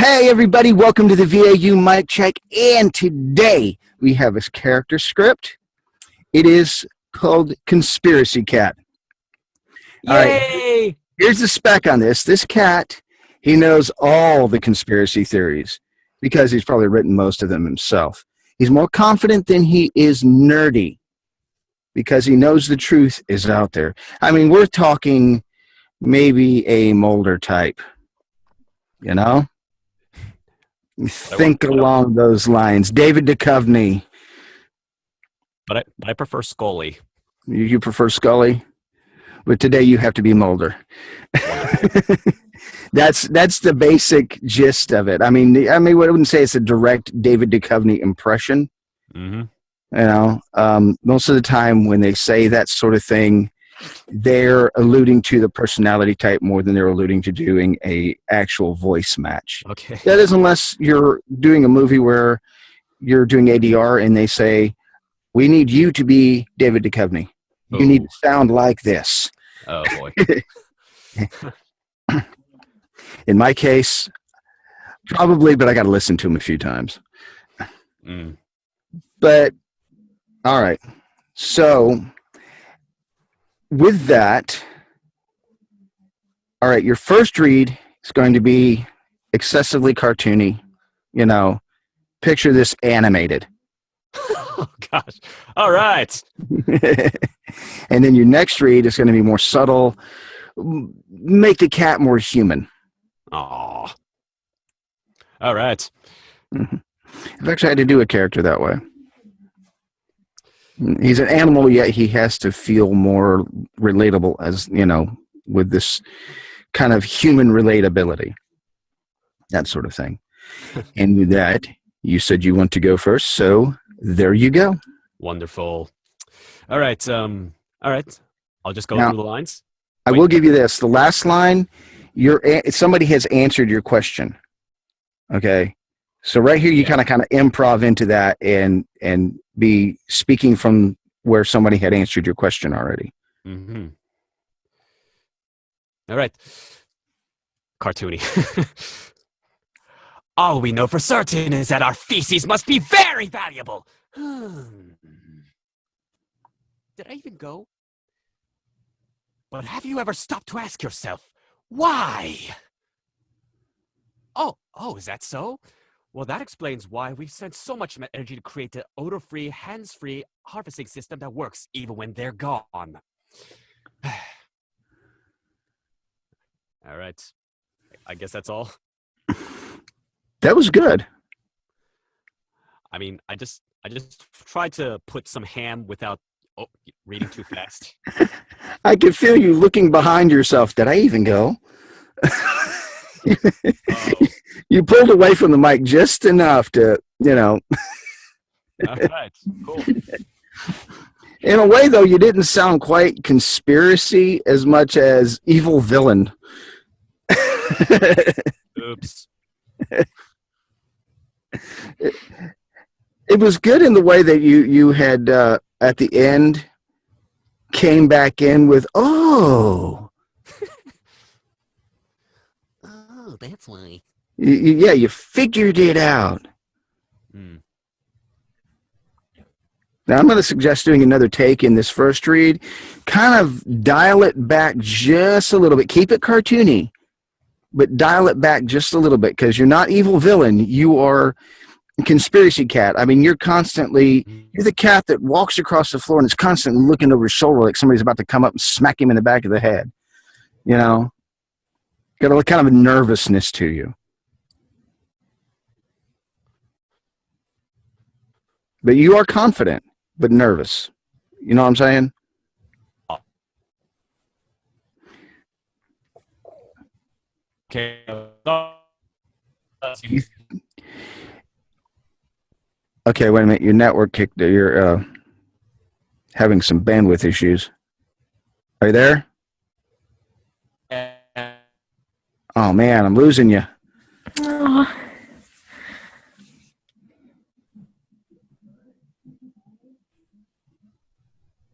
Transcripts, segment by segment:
Hey everybody, welcome to the VAU Mic Check, and today we have a character script. It is called Conspiracy Cat. All right, Yay! here's the spec on this. This cat, he knows all the conspiracy theories because he's probably written most of them himself. He's more confident than he is nerdy because he knows the truth is out there. I mean, we're talking maybe a Mulder type, you know? Think along those lines. David Duchovny. But I prefer Scully. You prefer Scully? But today you have to be Mulder. That's the basic gist of it. I mean, I wouldn't say it's a direct David Duchovny impression. Mm-hmm. You know, most of the time when they say that sort of thing, they're alluding to the personality type more than they're alluding to doing a actual voice match. Okay. That is, unless you're doing a movie where you're doing ADR and they say, we need you to be David Duchovny. You need to sound like this. Oh, boy. In my case, probably, but I got to listen to him a few times. Mm. But, all right. So, with that, all right, your first read is going to be excessively cartoony. You know, picture this animated. Oh, gosh. All right. And then your next read is going to be more subtle, make the cat more human. Aw. All right. Mm-hmm. I've actually had to do a character that way. He's an animal, yet he has to feel more relatable, as you know, with this kind of human relatability, that sort of thing. And with that, you said you want to go first, so there you go. Wonderful. All right. All right. I'll just go Now, through the lines. I will give you this. The last line, somebody has answered your question. Okay? So right here, you kind of improv into that and be speaking from where somebody had answered your question already. Mm-hmm. All right. Cartoony. All we know for certain is that our feces must be very valuable. Did I even go? But have you ever stopped to ask yourself, why? Oh, is that so? Well, that explains why we've spent so much energy to create the odor-free, hands-free harvesting system that works even when they're gone. All right. I guess that's all. That was good. I mean, I just tried to put some ham without reading too fast. I could feel you looking behind yourself. Did I even go? You pulled away from the mic just enough to, you know. All right, cool. In a way, though, you didn't sound quite conspiracy as much as evil villain. Oops. It was good in the way that you had, at the end, came back in with, oh, that's why. Yeah, you figured it out. Mm. Now, I'm going to suggest doing another take in this first read. Kind of dial it back just a little bit. Keep it cartoony, but dial it back just a little bit because you're not evil villain. You are conspiracy cat. I mean, you're the cat that walks across the floor and is constantly looking over his shoulder like somebody's about to come up and smack him in the back of the head. You know? Got a kind of a nervousness to you. But you are confident, but nervous. You know what I'm saying? Okay. Okay, wait a minute. Your network kicked. You're having some bandwidth issues. Are you there? Oh, man, I'm losing you. Oh.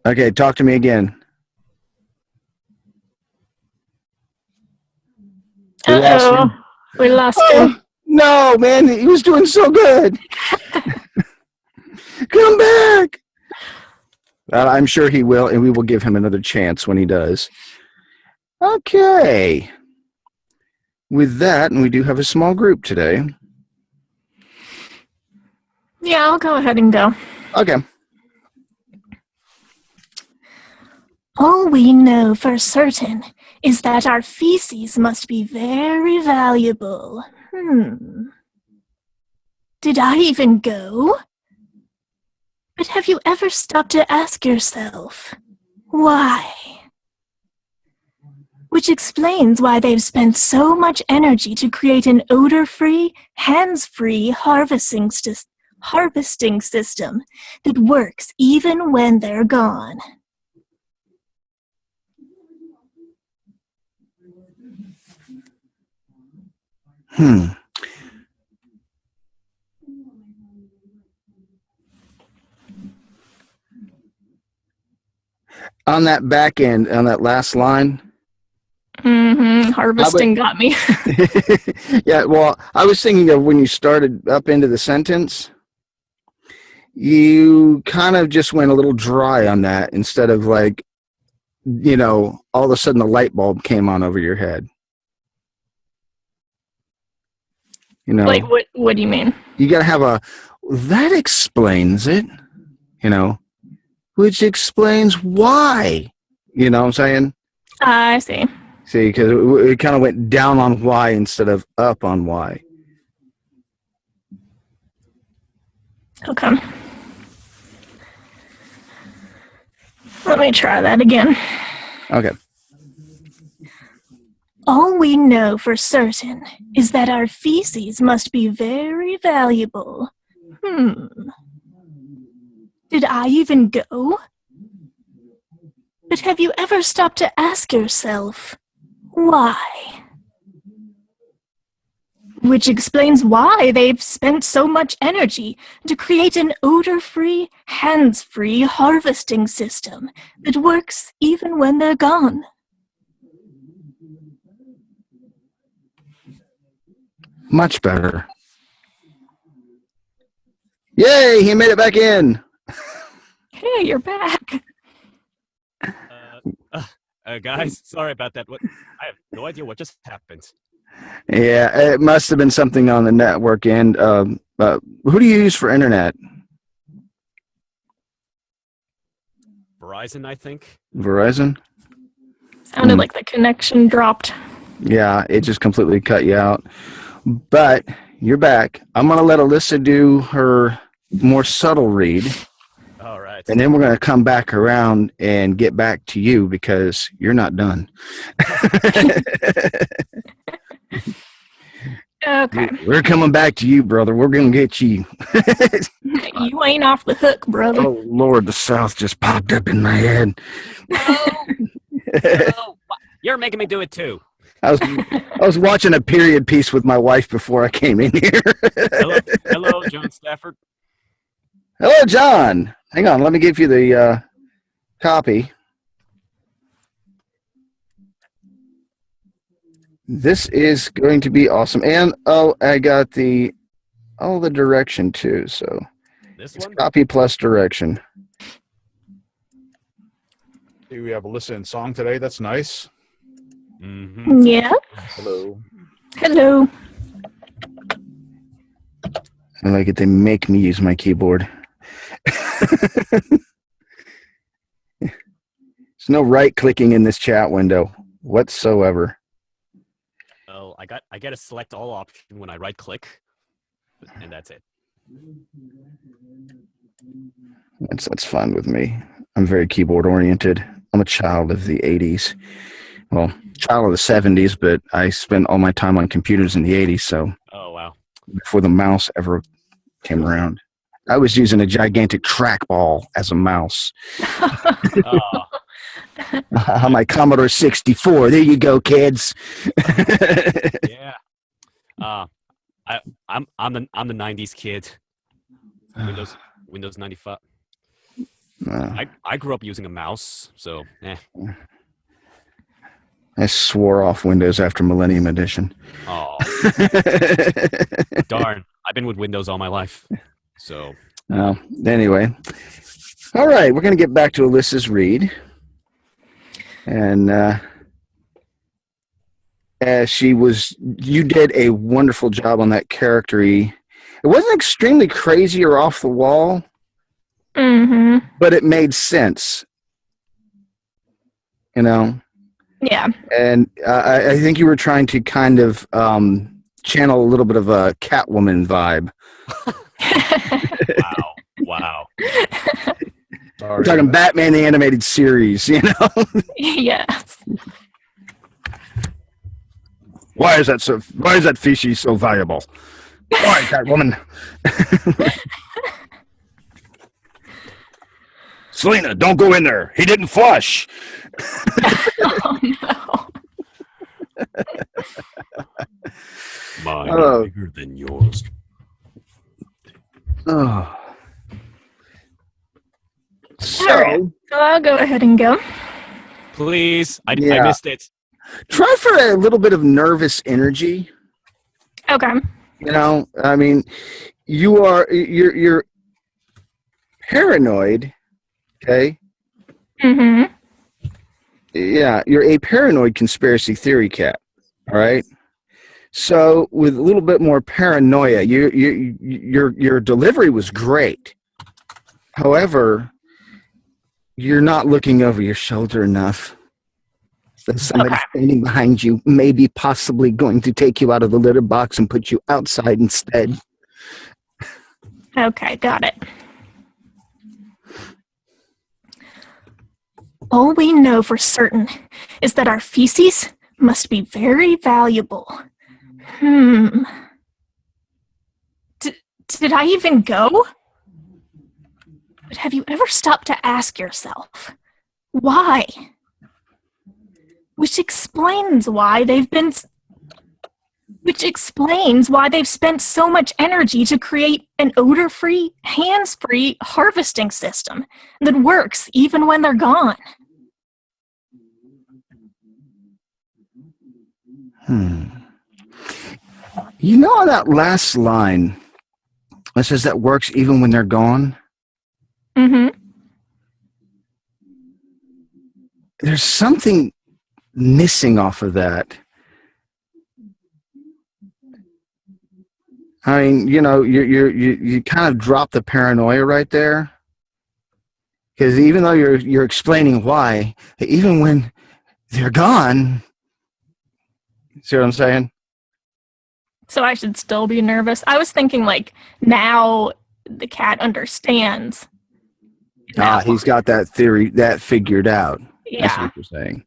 Okay, talk to me again. Uh-oh. We lost him. No, man, he was doing so good. Come back. I'm sure he will, and we will give him another chance when he does. Okay. With that, and we do have a small group today. Yeah, I'll go ahead and go. Okay. All we know for certain is that our feces must be very valuable. Did I even go? But have you ever stopped to ask yourself, why? Which explains why they've spent so much energy to create an odor-free, hands-free harvesting system that works even when they're gone. On that back end, on that last line. Harvesting got me. Yeah, well, I was thinking of when you started up into the sentence, you kind of just went a little dry on that instead of like, all of a sudden the light bulb came on over your head. Like, what do you mean? You got to have that explains it, which explains why. You know what I'm saying? I see. See, because it kind of went down on why instead of up on why. Okay. Let me try that again. Okay. All we know for certain is that our feces must be very valuable. Did I even go? But have you ever stopped to ask yourself, why? Which explains why they've spent so much energy to create an odor-free, hands-free harvesting system that works even when they're gone. Much better. Yay, he made it back in. Hey, you're back. Guys, sorry about that. I have no idea what just happened. Yeah, it must have been something on the network end. Who do you use for internet? Verizon, I think. Verizon? Sounded like the connection dropped. Yeah, it just completely cut you out. But you're back. I'm going to let Alyssa do her more subtle read. All right. And then we're going to come back around and get back to you because you're not done. Okay. We're coming back to you, brother. We're going to get you. You ain't off the hook, brother. Oh, Lord, the South just popped up in my head. No, you're making me do it too. I was watching a period piece with my wife before I came in here. Hello, John Stafford. Hello, John. Hang on, let me give you the copy. This is going to be awesome. And I got all the direction too. So This it's one? copy plus direction. Do we have Alyssa in song today? That's nice. Mm-hmm. Yeah. Hello. Hello. I like it. They make me use my keyboard. There's no right clicking in this chat window whatsoever. Oh, I get a select all option when I right click, and that's it. That's fine with me. I'm very keyboard oriented. I'm a child of the 80s. Well, child of the 70s, but I spent all my time on computers in the 80s, so Oh, wow. before the mouse ever came around. I was using a gigantic trackball as a mouse. On my Commodore 64. There you go, kids. Yeah. I'm the 90s kid. Windows 95. I grew up using a mouse, so I swore off Windows after Millennium Edition. Oh, darn. I've been with Windows all my life. So. Anyway. All right, we're going to get back to Alyssa's read. And you did a wonderful job on that character. It wasn't extremely crazy or off the wall, but it made sense. You know? Yeah. And I think you were trying to kind of channel a little bit of a Catwoman vibe. Wow. We're talking Batman the Animated Series, you know? Yes. Why is that species so valuable? Why, Catwoman? Selena, don't go in there. He didn't flush. Oh, no. Mine are bigger than yours. Oh. So, All right. So I'll go ahead and go. Please. I Yeah. missed it. try for a little bit of nervous energy. Okay. You know, I mean, you're paranoid, okay? Mm-hmm. Yeah, you're a paranoid conspiracy theory cat, all right? So with a little bit more paranoia, your delivery was great. However, you're not looking over your shoulder enough. So somebody standing behind you may be possibly going to take you out of the litter box and put you outside instead. Okay, got it. All we know for certain is that our feces must be very valuable. Did I even go? But have you ever stopped to ask yourself, why? Which explains why they've spent so much energy to create an odor-free, hands-free harvesting system that works even when they're gone. You know that last line that says that works even when they're gone? Mm-hmm. There's something missing off of that. I mean, you know, you kind of drop the paranoia right there, because even though you're explaining why, even when they're gone, see what I'm saying? So I should still be nervous. I was thinking, like, now the cat understands. He's got that theory that figured out. Yeah. That's what you're saying.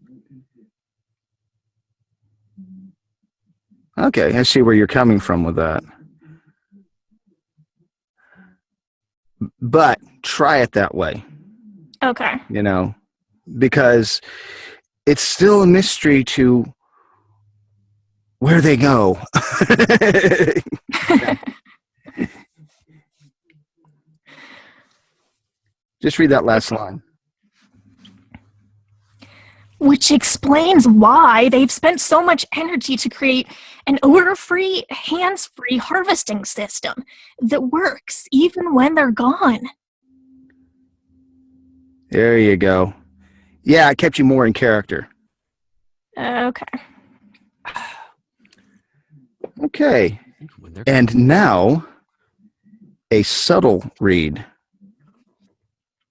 Okay, I see where you're coming from with that. But try it that way, Okay. you know, because it's still a mystery to where they go. Just read that last line. Which explains why they've spent so much energy to create an odor-free, hands-free harvesting system that works even when they're gone. There you go. Yeah, I kept you more in character. Okay. Okay. And now, a subtle read.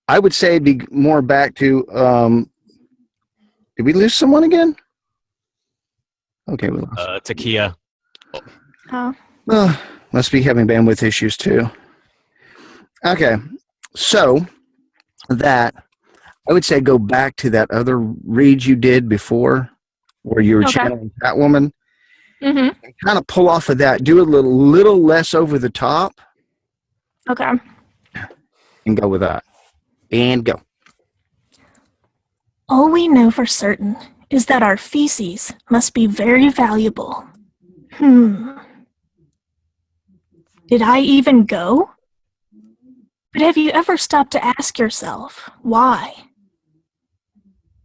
I would say it'd be more back to, did we lose someone again? Okay, we lost. Takia. Oh. Must be having bandwidth issues too. Okay, so that, I would say go back to that other read you did before, where you were channeling Catwoman. Mm-hmm. And kind of pull off of that. Do a little less over the top. Okay. And go with that. And go. All we know for certain is that our feces must be very valuable. Did I even go? But have you ever stopped to ask yourself, why?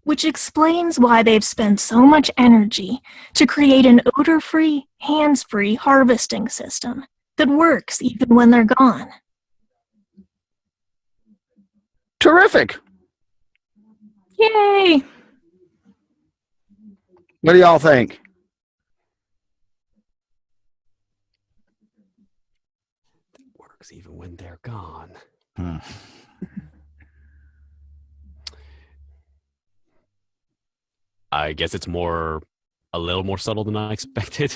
which explains why they've spent so much energy to create an odor-free, hands-free harvesting system that works even when they're gone. Terrific. Yay! What do y'all think? Works even when they're gone. I guess it's a little more subtle than I expected.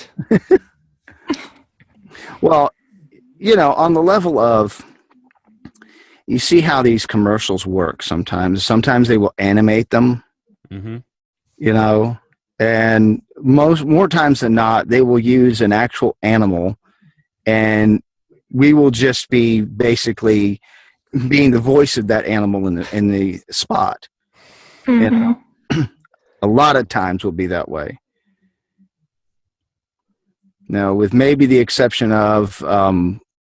Well, on the level of, you see how these commercials work sometimes. Sometimes they will animate them, Mm-hmm. And more times than not, they will use an actual animal, and we will just be basically being the voice of that animal in the spot. Mm-hmm. A lot of times will be that way. Now, with maybe the exception of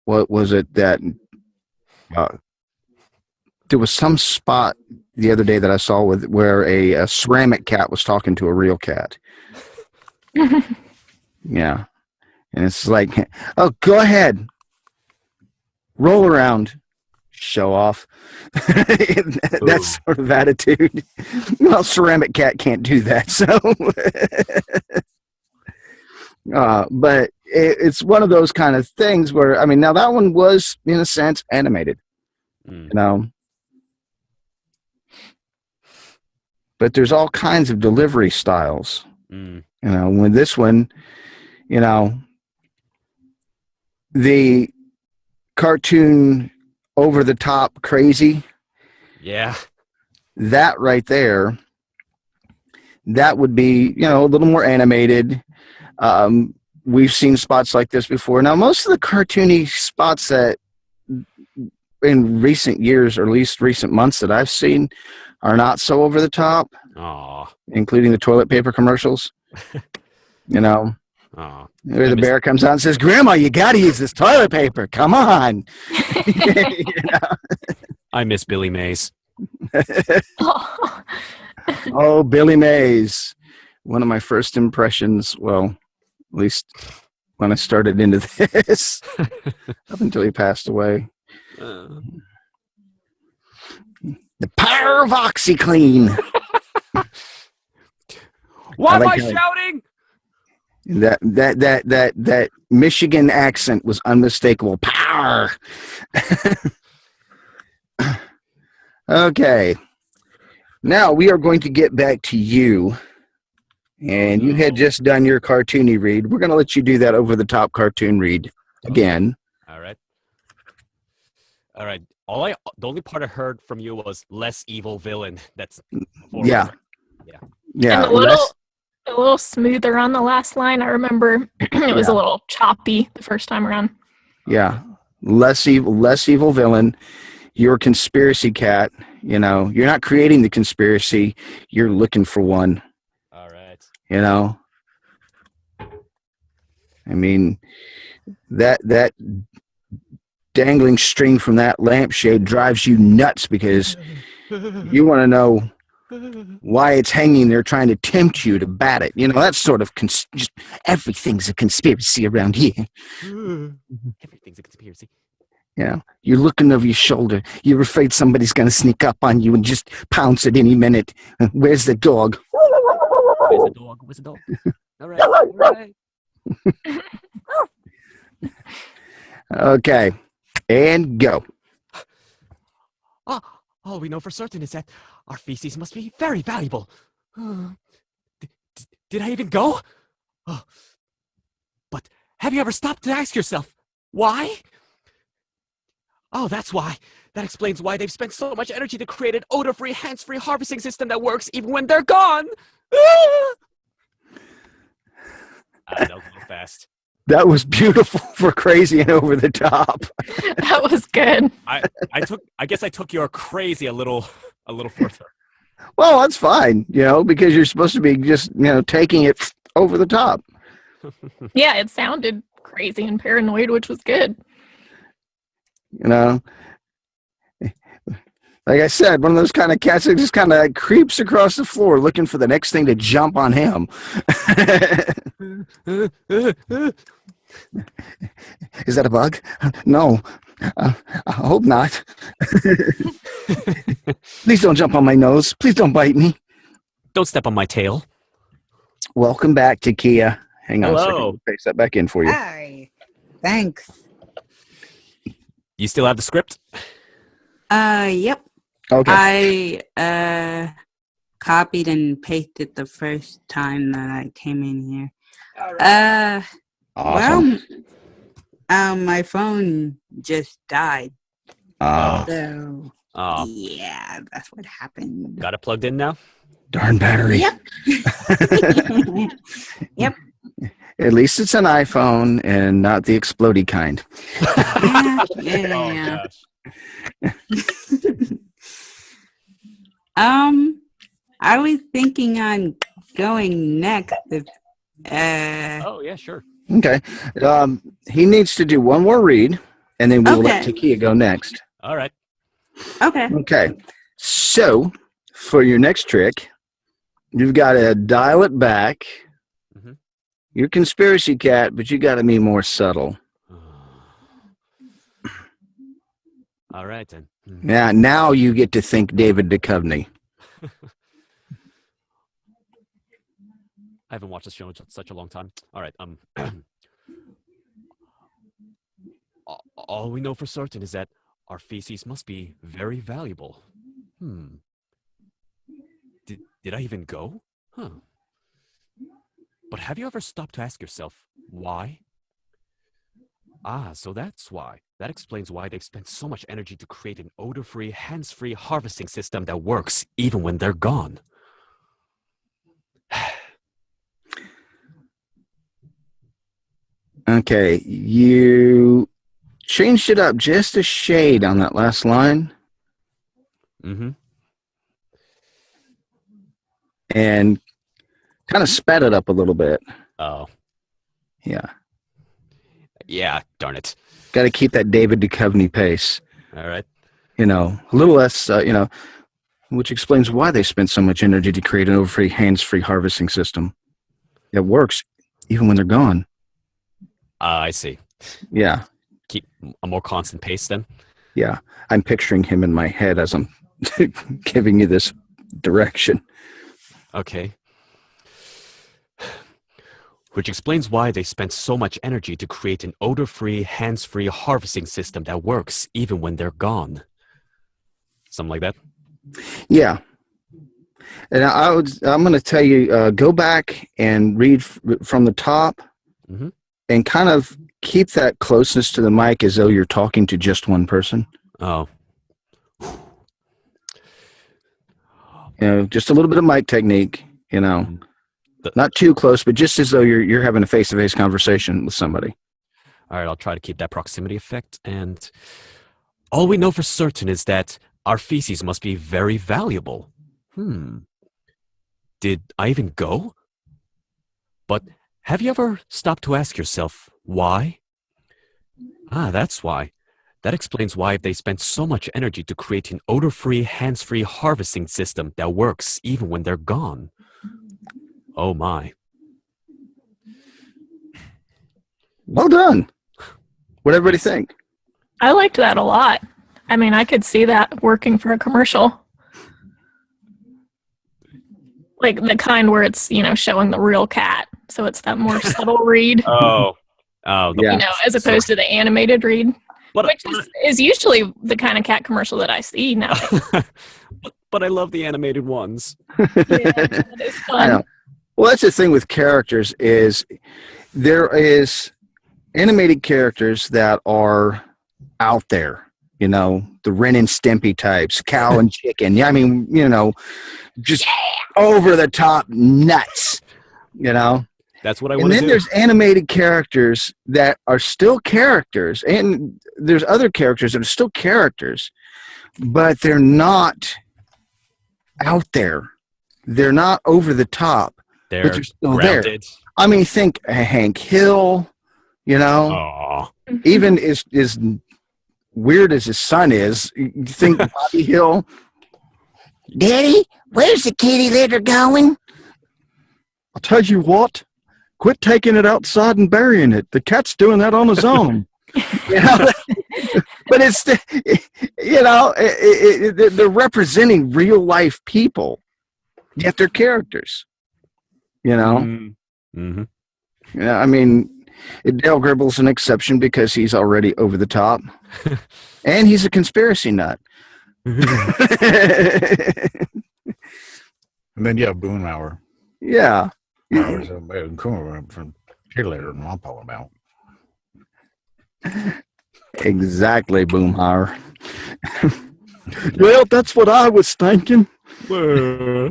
what was it that there was some spot the other day that I saw where a ceramic cat was talking to a real cat. Yeah. And it's like, oh, go ahead. Roll around. Show off. That sort of attitude. Well, ceramic cat can't do that. So, but it's one of those kind of things where, now that one was, in a sense, animated. But there's all kinds of delivery styles. With this one, the cartoon over the top crazy. Yeah. That right there, that would be, a little more animated. We've seen spots like this before. Now, most of the cartoony spots that in recent years, or at least recent months that I've seen, are not so over the top. Aw. Including the toilet paper commercials. Aw. Where the bear comes out and says, "Grandma, you got to use this toilet paper. Come on." I miss Billy Mays. Oh, Billy Mays. One of my first impressions, well, at least when I started into this, up until he passed away. The power of OxyClean. Why am I how shouting? That Michigan accent was unmistakable. Power. Okay. Now we are going to get back to you. And you had just done your cartoony read. We're going to let you do that over the top cartoon read again. All right. All right. The only part I heard from you was less evil villain. That's yeah. And a little smoother on the last line. I remember it was a little choppy the first time around. Yeah. Less evil villain. You're a conspiracy cat. You're not creating the conspiracy. You're looking for one. All right. That dangling string from that lampshade drives you nuts because you want to know why it's hanging there trying to tempt you to bat it. That sort of just everything's a conspiracy around here. Everything's a conspiracy. Yeah, you're looking over your shoulder. You're afraid somebody's going to sneak up on you and just pounce at any minute. Where's the dog? Where's the dog? Where's the dog? All right. All right. Okay, and go. All we know for certain is that our feces must be very valuable. Did I even go? But have you ever stopped to ask yourself, why? Oh, that's why. That explains why they've spent so much energy to create an odor-free, hands-free harvesting system that works even when they're gone. That was a little fast. That was beautiful for crazy and over the top. That was good. I guess I took your crazy a little further. Well, that's fine, because you're supposed to be just, taking it over the top. Yeah, it sounded crazy and paranoid, which was good. Like I said, one of those kind of cats that just kind of creeps across the floor looking for the next thing to jump on him. Is that a bug? No. I hope not. Please don't jump on my nose. Please don't bite me. Don't step on my tail. Welcome back to Kia. Hang on a second. Hello. I'll paste that back in for you. Hi. Thanks. You still have the script? Yep. Okay. I copied and pasted the first time that I came in here. Awesome. Well, my phone just died. So, Oh, yeah, that's what happened. got it plugged in now? Darn battery. Yep. Yep. At least it's an iPhone and not the explodey kind. Yeah. I was thinking on going next. If, Oh, yeah, sure. Okay. He needs to do one more read, and then we'll let Okay. Takia go next. All right. okay. Okay. So, for your next trick, you've got to dial it back. Mhm. You're conspiracy cat, but you got to be more subtle. All right, then. Yeah. Now you get to think David Duchovny. I haven't watched this show in such a long time. All right. All we know for certain is that our feces must be very valuable. Did I even go? Huh. But have you ever stopped to ask yourself why? Ah, so that's why. That explains why they've spent so much energy to create an odor-free, hands-free harvesting system that works even when they're gone. Okay. You changed it up just a shade on that last line. Mm-hmm. And kind of sped it up a little bit. Oh, Yeah. yeah, darn it. Got to keep that David Duchovny pace. All right. A little less, which explains why they spent so much energy to create an over-free, hands-free harvesting system that works even when they're gone. I see. Yeah. Keep a more constant pace then. Yeah. I'm picturing him in my head as I'm giving you this direction. Okay. Which explains why they spent so much energy to create an odor-free, hands-free harvesting system that works even when they're gone. Something like that? Yeah. And I'm going to tell you, go back and read from the top Mhm. and kind of keep that closeness to the mic as though you're talking to just one person. Oh. Just a little bit of mic technique, not too close, but just as though you're having a face-to-face conversation with somebody. All right, I'll try to keep that proximity effect. And all we know for certain is that our feces must be very valuable. Did I even go? But have you ever stopped to ask yourself why? Ah, that's why. That explains why they spent so much energy to create an odor-free, hands-free harvesting system that works even when they're gone. Oh my. Well done. What'd everybody think? I liked that a lot. I mean, I could see that working for a commercial. Like the kind where it's, showing the real cat. So it's that more subtle read, Oh, Yeah. as opposed to the animated read, But, which is usually the kind of cat commercial that I see now. but I love the animated ones. That is I fun. know. Well, that's the thing with characters is there is animated characters that are out there, the Ren and Stimpy types, cow and chicken. Yeah, I mean, just over the top nuts, That's what I And want to then do. there's animated characters that are still characters, and there's other characters that are still characters, but they're not out there. They're not over the top, They're but they're still there. grounded. I mean, think Hank Hill, Aw. even is weird as his son is, you think Bobby Hill, Daddy, where's the kitty litter going? I'll tell you what, quit taking it outside and burying it. The cat's doing that on his own. You know, but it's, you know, they're representing real life people, yet they're characters. You know, Mm-hmm. yeah. I mean, Dale Gribble's an exception because he's already over the top, and he's a conspiracy nut. And then you have Boomhauer. Yeah. From Hitler and I'm talking about. Exactly, Boomhauer. Well, that's what I was thinking. Hitler,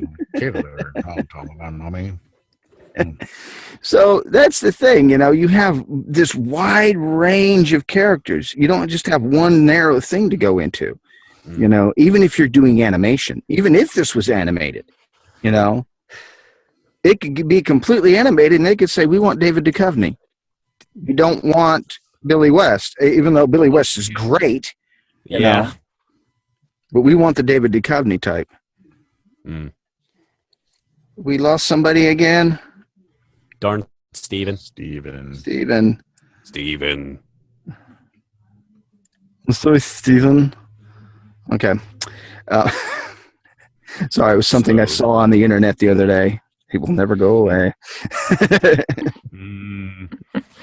I'm talking about, I mean. So that's the thing, you know, you have this wide range of characters. You don't just have one narrow thing to go into, you know, even if you're doing animation, even if this was animated, you know, it could be completely animated and they could say, we want David Duchovny. We don't want Billy West, even though Billy West is great, you know, but we want the David Duchovny type. We lost somebody again. Darn Steven. Sorry, Steven. Okay. Sorry, it was something I saw on the internet the other day. He will never go away.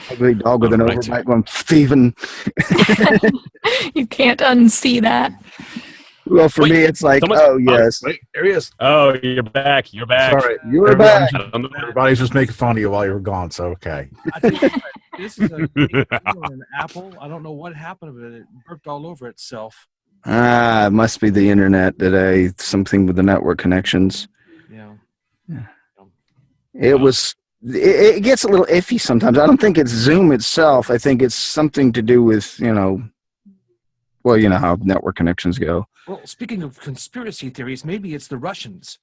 Ugly dog with an overbite going, Steven. You can't unsee that. Well, for me, it's like, oh, yes. Wait, there he is. Oh, you're back. You're back. Sorry. You're back. Everybody's just making fun of you while you were gone, so okay. I tell you what, this is an apple. I don't know what happened, but it burped all over itself. It must be the internet today. Something with the network connections. Yeah. It gets a little iffy sometimes. I don't think it's Zoom itself. I think it's something to do with, you know, well, you know how network connections go. Well, speaking of conspiracy theories, maybe it's the Russians.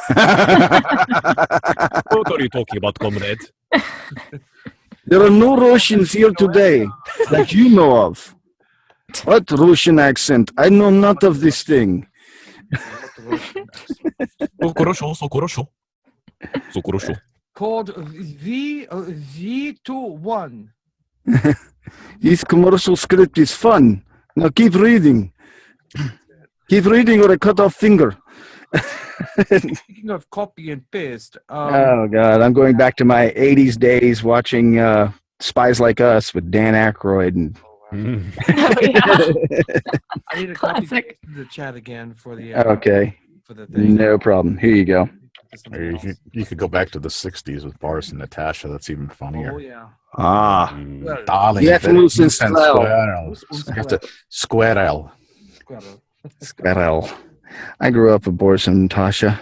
What are you talking about, comrade? There are no Russians here today that you know of. What Russian accent? I know not of this thing. Called V21. This commercial script is fun. Now keep reading. Keep reading or I cut off finger. Speaking of copy and paste. Oh, God. I'm going back to my 80s days watching Spies Like Us with Dan Aykroyd. And Oh, yeah. I need a copy Classic. in the chat again for the okay. for the thing. No problem. Here you go. You could go back to the 60s with Boris and Natasha. That's even funnier. Oh yeah. Ah. Well, Darling, Yes, Lucian Squirrel. Squirrel. I grew up with Boris and Natasha.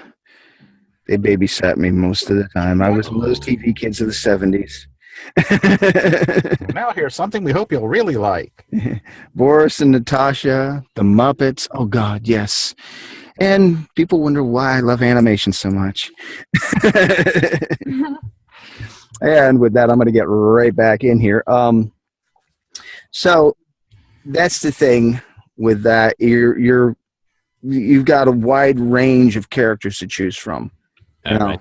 They babysat me most of the time. I was one of those TV kids of the 70s. Now here's something we hope you'll really like. Boris and Natasha, the Muppets. Oh, God, yes. And people wonder why I love animation so much. And with that, I'm going to get right back in here. So that's the thing with that. You've got a wide range of characters to choose from. You know? Right.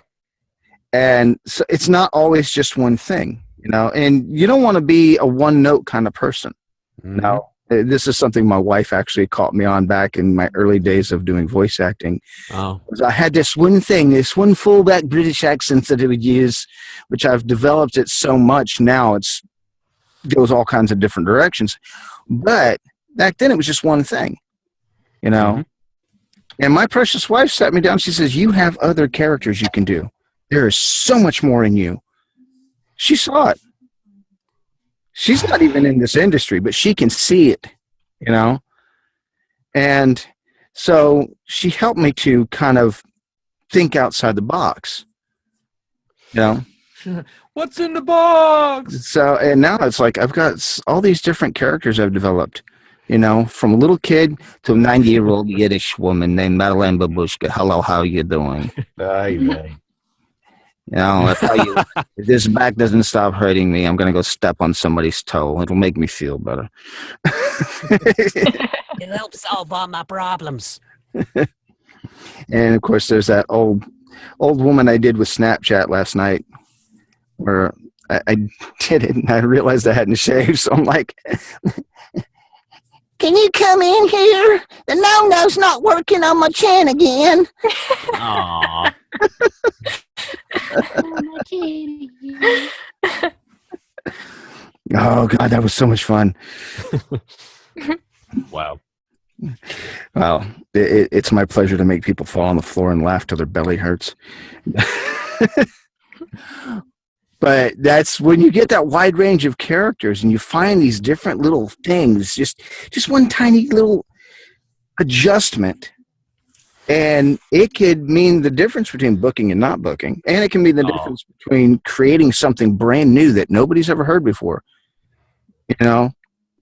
And so it's not always just one thing, you know, and you don't want to be a one-note kind of person. Mm-hmm. No, this is something my wife actually caught me on back in my early days of doing voice acting. Oh. I had this one thing, this one fullback British accent that I would use, which I've developed it so much now it goes all kinds of different directions. But back then it was just one thing, you know. Mm-hmm. And my precious wife sat me down. She says, you have other characters you can do. There is so much more in you. She saw it. She's not even in this industry, but she can see it, you know. And so she helped me to kind of think outside the box, you know. What's in the box? So, and now it's like I've got all these different characters I've developed, you know, from a little kid to a 90-year-old Yiddish woman named Madeleine Babushka. Hello, how you doing? Aye. You know, that's how you. If this back doesn't stop hurting me, I'm gonna go step on somebody's toe. It'll make me feel better. It helps solve all my problems. And of course, there's that old woman I did with Snapchat last night, where I did it and I realized I hadn't shaved, so I'm like, "Can you come in here? The no-no's not working on my chin again." Aww. Oh God, that was so much fun. Wow. Well, it's my pleasure to make people fall on the floor and laugh till their belly hurts. But that's when you get that wide range of characters and you find these different little things, just one tiny little adjustment. And it could mean the difference between booking and not booking. And it can mean the difference between creating something brand new that nobody's ever heard before. You know,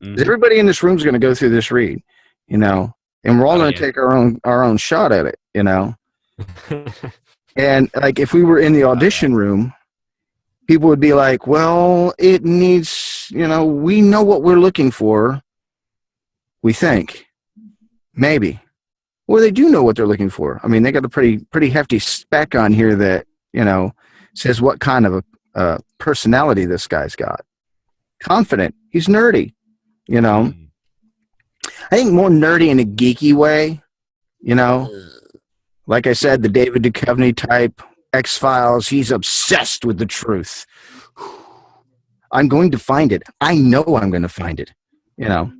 everybody in this room is going to go through this read, you know, and we're all going to take our own shot at it, you know. And like if we were in the audition room, people would be like, well, it needs, you know, we know what we're looking for. We think. Maybe. Well, they do know what they're looking for. I mean, they got a pretty hefty spec on here that, you know, says what kind of a personality this guy's got. Confident. He's nerdy, you know. I think more nerdy in a geeky way, you know. Like I said, the David Duchovny type, X-Files, he's obsessed with the truth. I'm going to find it. I know I'm going to find it, you know.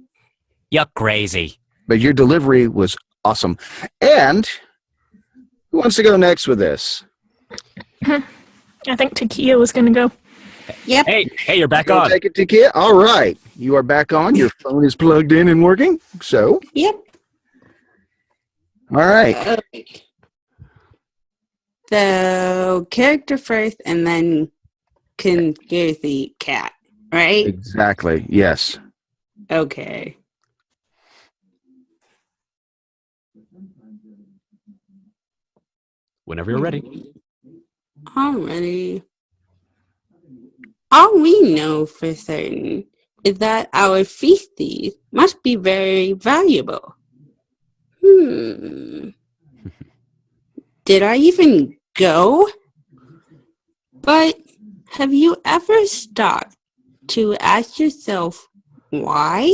You're crazy. But your delivery was awesome. And who wants to go next with this? I think Takia was going to go. Yep. Hey, you're back on. Take it, Takia. All right. You are back on. Your phone is plugged in and working. So, Yep. all right. Okay. So character first, and then conspiracy cat, right? Exactly. Yes. Okay. Whenever you're ready. Already. All we know for certain is that our feces must be very valuable. Did I even go? But have you ever stopped to ask yourself why?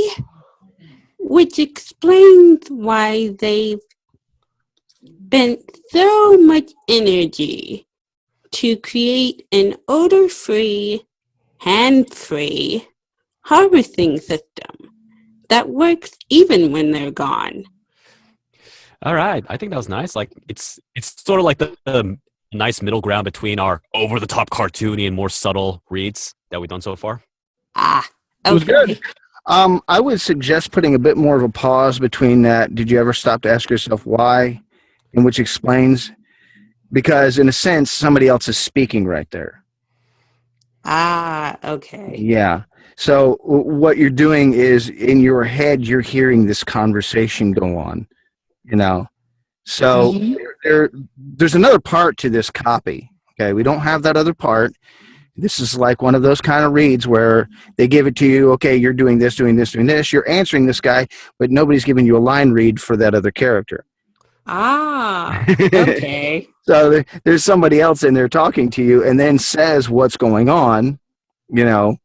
Which explains why they've spent so much energy to create an odor-free, hand-free harvesting system that works even when they're gone. All right. I think that was nice. Like it's sort of like the nice middle ground between our over-the-top cartoony and more subtle reads that we've done so far. Ah, okay. It was good. I would suggest putting a bit more of a pause between that. Did you ever stop to ask yourself why? And which explains, because in a sense, somebody else is speaking right there. Ah, okay. Yeah. So what you're doing is in your head, you're hearing this conversation go on, you know. So there's another part to this copy. Okay. We don't have that other part. This is like one of those kind of reads where they give it to you. Okay, you're doing this, doing this, doing this. You're answering this guy, but nobody's giving you a line read for that other character. Ah, okay. So there's somebody else in there talking to you and then says what's going on, you know.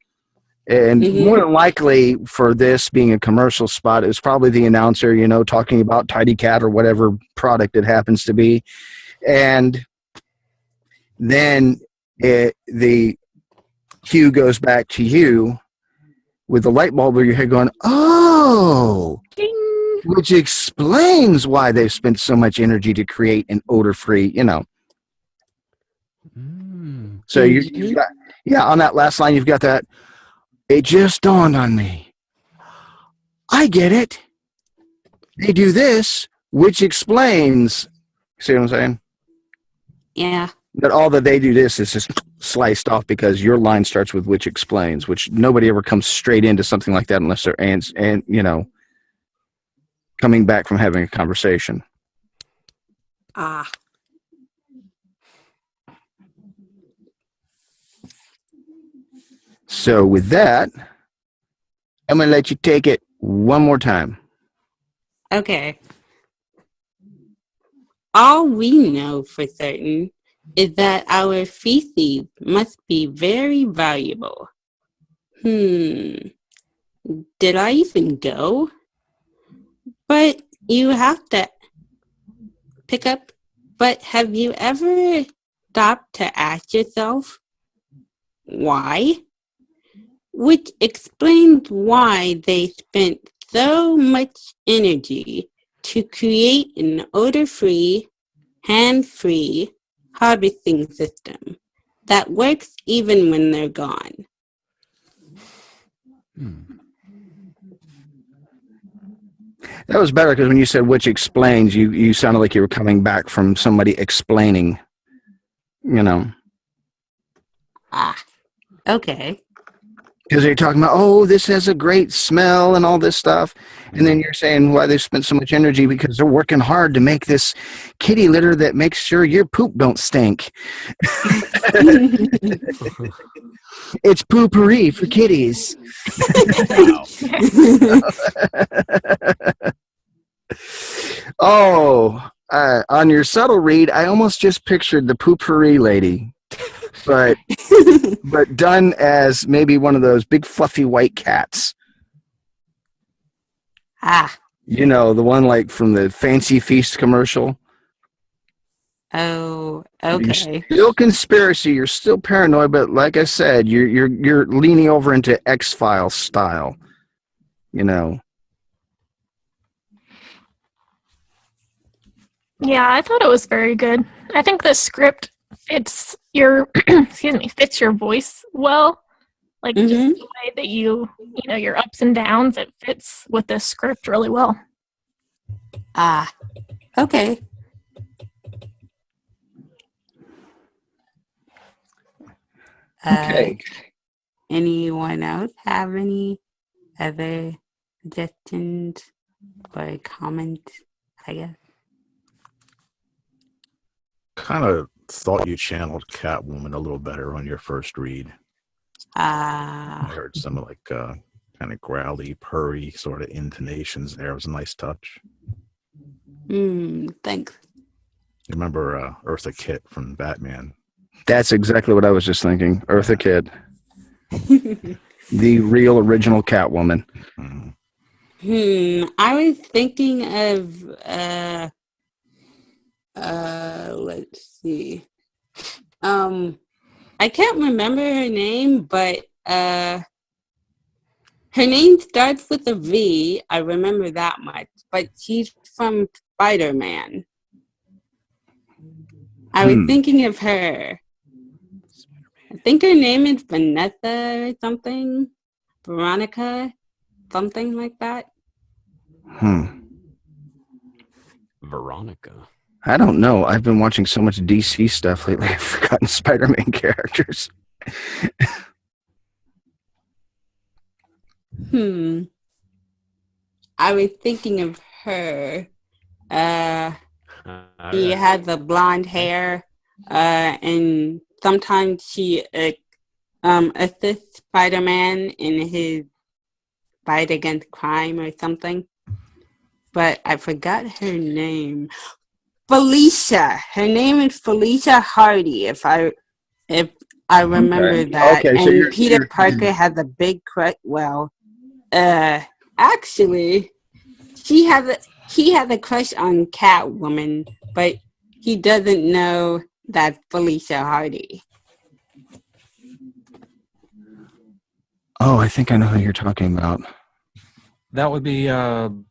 And more than likely for this being a commercial spot, it's probably the announcer, you know, talking about Tidy Cat or whatever product it happens to be. And then the cue goes back to you with the light bulb over your head going, oh, ding, which explains why they've spent so much energy to create an odor-free, you know. So you've got, on that last line, you've got that, it just dawned on me. I get it. They do this, which explains, see what I'm saying? Yeah. But all that they do this is just sliced off because your line starts with which explains, which nobody ever comes straight into something like that unless they're and you know, coming back from having a conversation. Ah. So with that, I'm going to let you take it one more time. Okay. All we know for certain is that our feces must be very valuable. Did I even go? But you have to pick up. But have you ever stopped to ask yourself why? Which explains why they spent so much energy to create an odor-free, hand-free harvesting system that works even when they're gone. That was better because when you said which explains, you sounded like you were coming back from somebody explaining, you know. Ah, okay. Because you're talking about, oh, this has a great smell and all this stuff. And then you're saying why they spent so much energy because they're working hard to make this kitty litter that makes sure your poop don't stink. It's poopery for kitties. Oh, on your subtle read, I almost just pictured the poopery lady, but done as maybe one of those big fluffy white cats. Ah, You know, the one like from the Fancy Feast commercial. oh, You're okay. still conspiracy. You're still paranoid, but like I said, you're leaning over into X-Files style. You know. Yeah, I thought it was very good. I think the script fits your fits your voice well. Like just Mhm. the way that you know, your ups and downs, it fits with the script really well. Ah, okay. Okay. Anyone else have any other suggestions or comments, I guess? Kind of thought you channeled Catwoman a little better on your first read. I heard some like kind of growly, purry sort of intonations there. It was a nice touch. Thanks. You remember Eartha Kitt from Batman? That's exactly what I was just thinking. Eartha Kitt, the real original Catwoman. I was thinking of let's see. I can't remember her name, but her name starts with a V. I remember that much, but she's from Spider-Man. I was thinking of her. I think her name is Vanessa or something. Veronica, something like that. Veronica. I don't know. I've been watching so much DC stuff lately. I've forgotten Spider-Man characters. I was thinking of her. She had the blonde hair, and sometimes she assists Spider-Man in his fight against crime or something. But I forgot her name. Felicia. Her name is Felicia Hardy, if I remember that. Okay, so and Peter Parker has a big crush. Well, actually, he has a crush on Catwoman, but he doesn't know that's Felicia Hardy. Oh, I think I know who you're talking about. That would be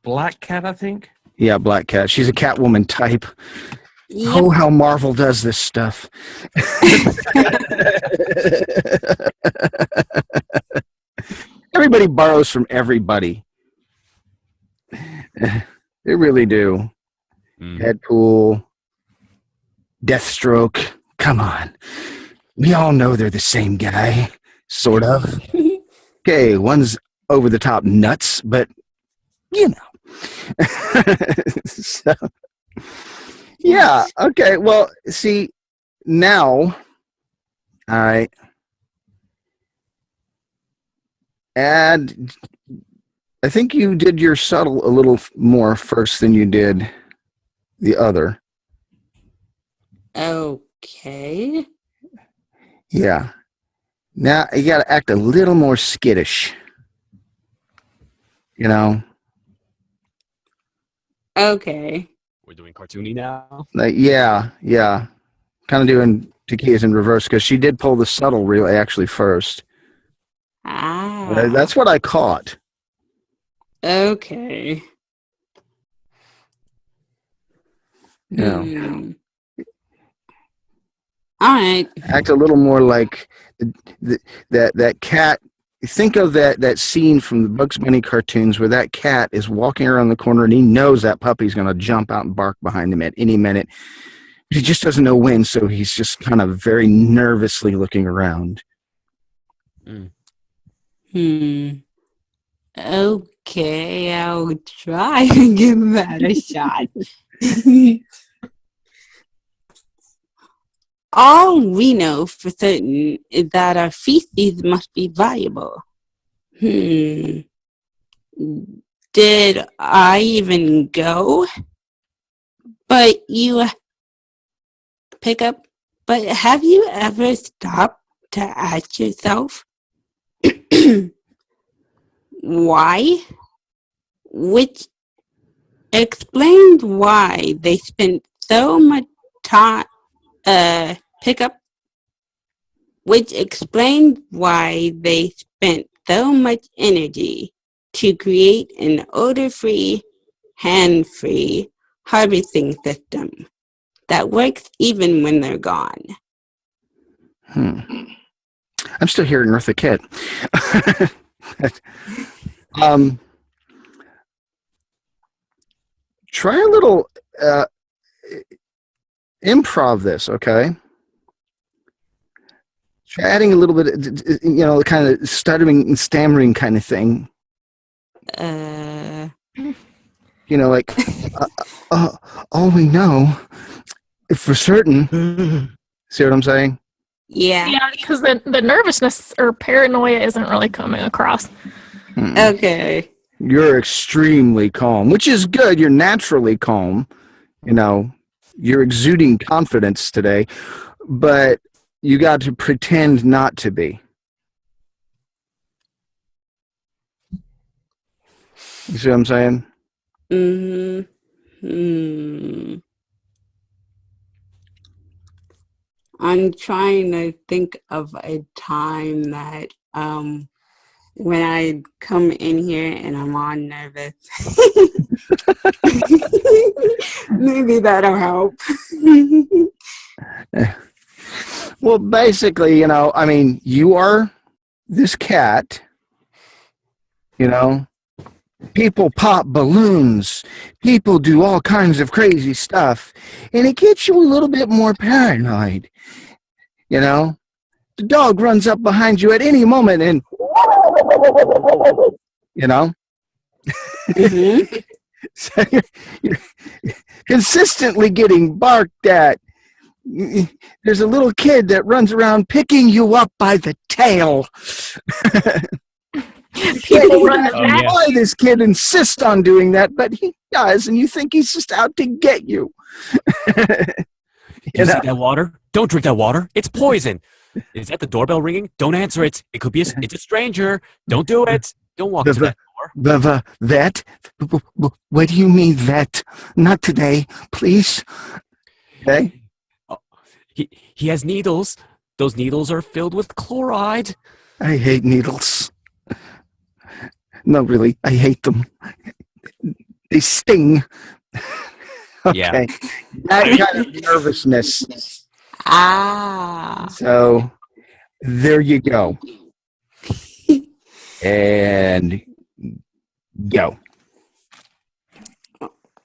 Black Cat, I think. Yeah, Black Cat. She's a Catwoman type. Yep. Oh, how Marvel does this stuff. Everybody borrows from everybody. They really do. Deadpool, Deathstroke. Come on. We all know they're the same guy. Sort of. Okay, one's over the top nuts, but you know. So, yeah, okay. Well, see, now, all right. add. I think you did your subtle a little more first than you did the other. Okay. Yeah. Now you got to act a little more skittish. You know, Okay. We're doing cartoony now. like, yeah. Kind of doing Takia's in reverse because she did pull the subtle really actually first. That's what I caught. Okay. Yeah. All right. Act a little more like that cat. Think of that scene from the Bugs Bunny cartoons where that cat is walking around the corner and he knows that puppy's going to jump out and bark behind him at any minute. He just doesn't know when, so he's just kind of very nervously looking around. Okay, I'll try and give that a shot. All we know for certain is that our feces must be viable. Did I even go? But have you ever stopped to ask yourself why? Which explains why they spent so much time which explains why they spent so much energy to create an odor-free, hand-free harvesting system that works even when they're gone. I'm still hearing Eartha Kitt. Try a little improv this, okay? Try adding a little bit, kind of stuttering and stammering kind of thing. Like, all we know for certain. See what I'm saying? Yeah, because the nervousness or paranoia isn't really coming across. Okay. You're extremely calm, which is good. You're naturally calm. You're exuding confidence today, but you got to pretend not to be. You see what I'm saying? I'm trying to think of a time that when I come in here and I'm all nervous. Maybe that'll help. Well, basically, you are this cat, people pop balloons, people do all kinds of crazy stuff, and it gets you a little bit more paranoid. The dog runs up behind you at any moment and, so you're consistently getting barked at. There's a little kid that runs around picking you up by the tail. People run why this kid insists on doing that, but he does, and you think he's just out to get you. You see that water? Don't drink that water. It's poison. Is that the doorbell ringing? Don't answer it. It could be it's a stranger. Don't do it. Don't walk to that door. Vet? What do you mean, vet? Not today, please. Okay. Oh, he has needles. Those needles are filled with chloride. I hate needles. No, really, I hate them. They sting. Okay. Yeah. That kind of nervousness. So, there you go. And go.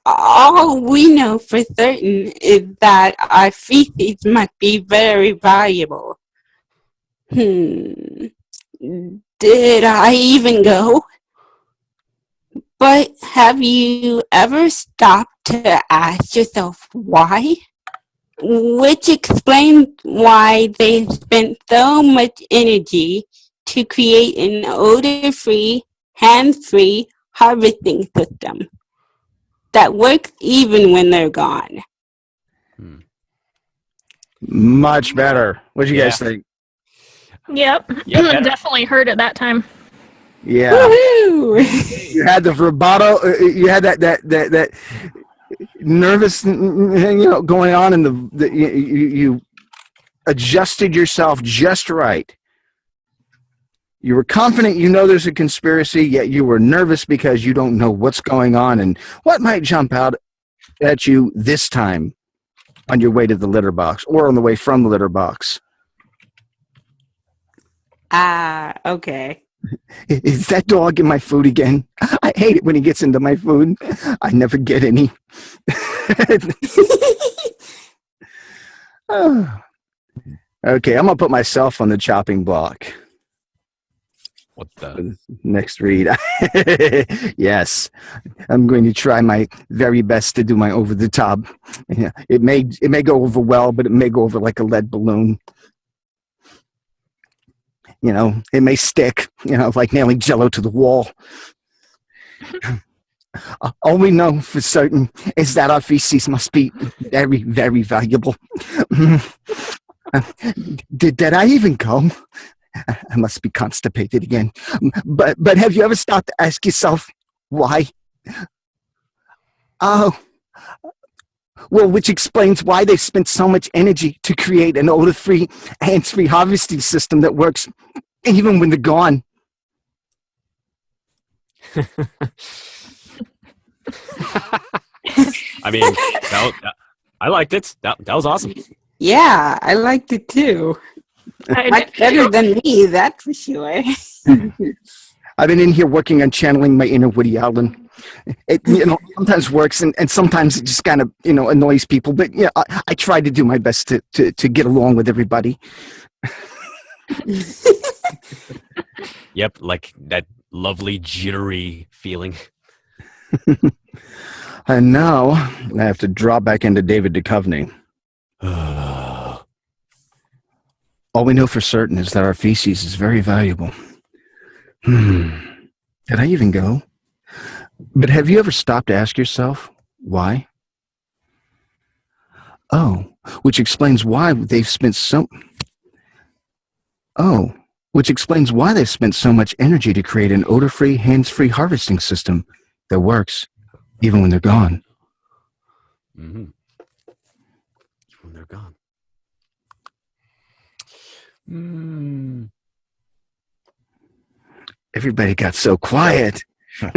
All we know for certain is that our feces must be very valuable. Did I even go? But have you ever stopped to ask yourself why? Which explains why they spent so much energy to create an odor-free, hands-free harvesting system that works even when they're gone. Much better. What do you guys think? Yep. Yeah, better. Definitely heard it that time. Yeah. Woohoo! You had the vibrato. You had that nervous, going on, and you adjusted yourself just right. You were confident you know there's a conspiracy, yet you were nervous because you don't know what's going on and what might jump out at you this time on your way to the litter box or on the way from the litter box. Okay. Is that dog in my food again? I hate it when he gets into my food. I never get any. Okay, I'm going to put myself on the chopping block. What the? Next read. Yes, I'm going to try my very best to do my over the top. Yeah, it may go over well, but it may go over like a lead balloon. It may stick. Like nailing Jello to the wall. All we know for certain is that our feces must be very, very valuable. Did I even go? I must be constipated again. But have you ever stopped to ask yourself why? Oh, well, which explains why they've spent so much energy to create an odor-free, hands-free harvesting system that works even when they're gone. I mean, I liked it. That was awesome. Yeah, I liked it too. Much better than me, that's for sure. I've been in here working on channeling my inner Woody Allen. It sometimes works and sometimes it just kind of annoys people. But yeah, I try to do my best to get along with everybody. Yep, like that lovely jittery feeling. And now I have to drop back into David Duchovny. All we know for certain is that our feces is very valuable. Did I even go? But have you ever stopped to ask yourself why? Oh, which explains why they've spent so much energy to create an odor-free, hands-free harvesting system that works even when they're gone. Mm-hmm. When they're gone. Everybody got so quiet. The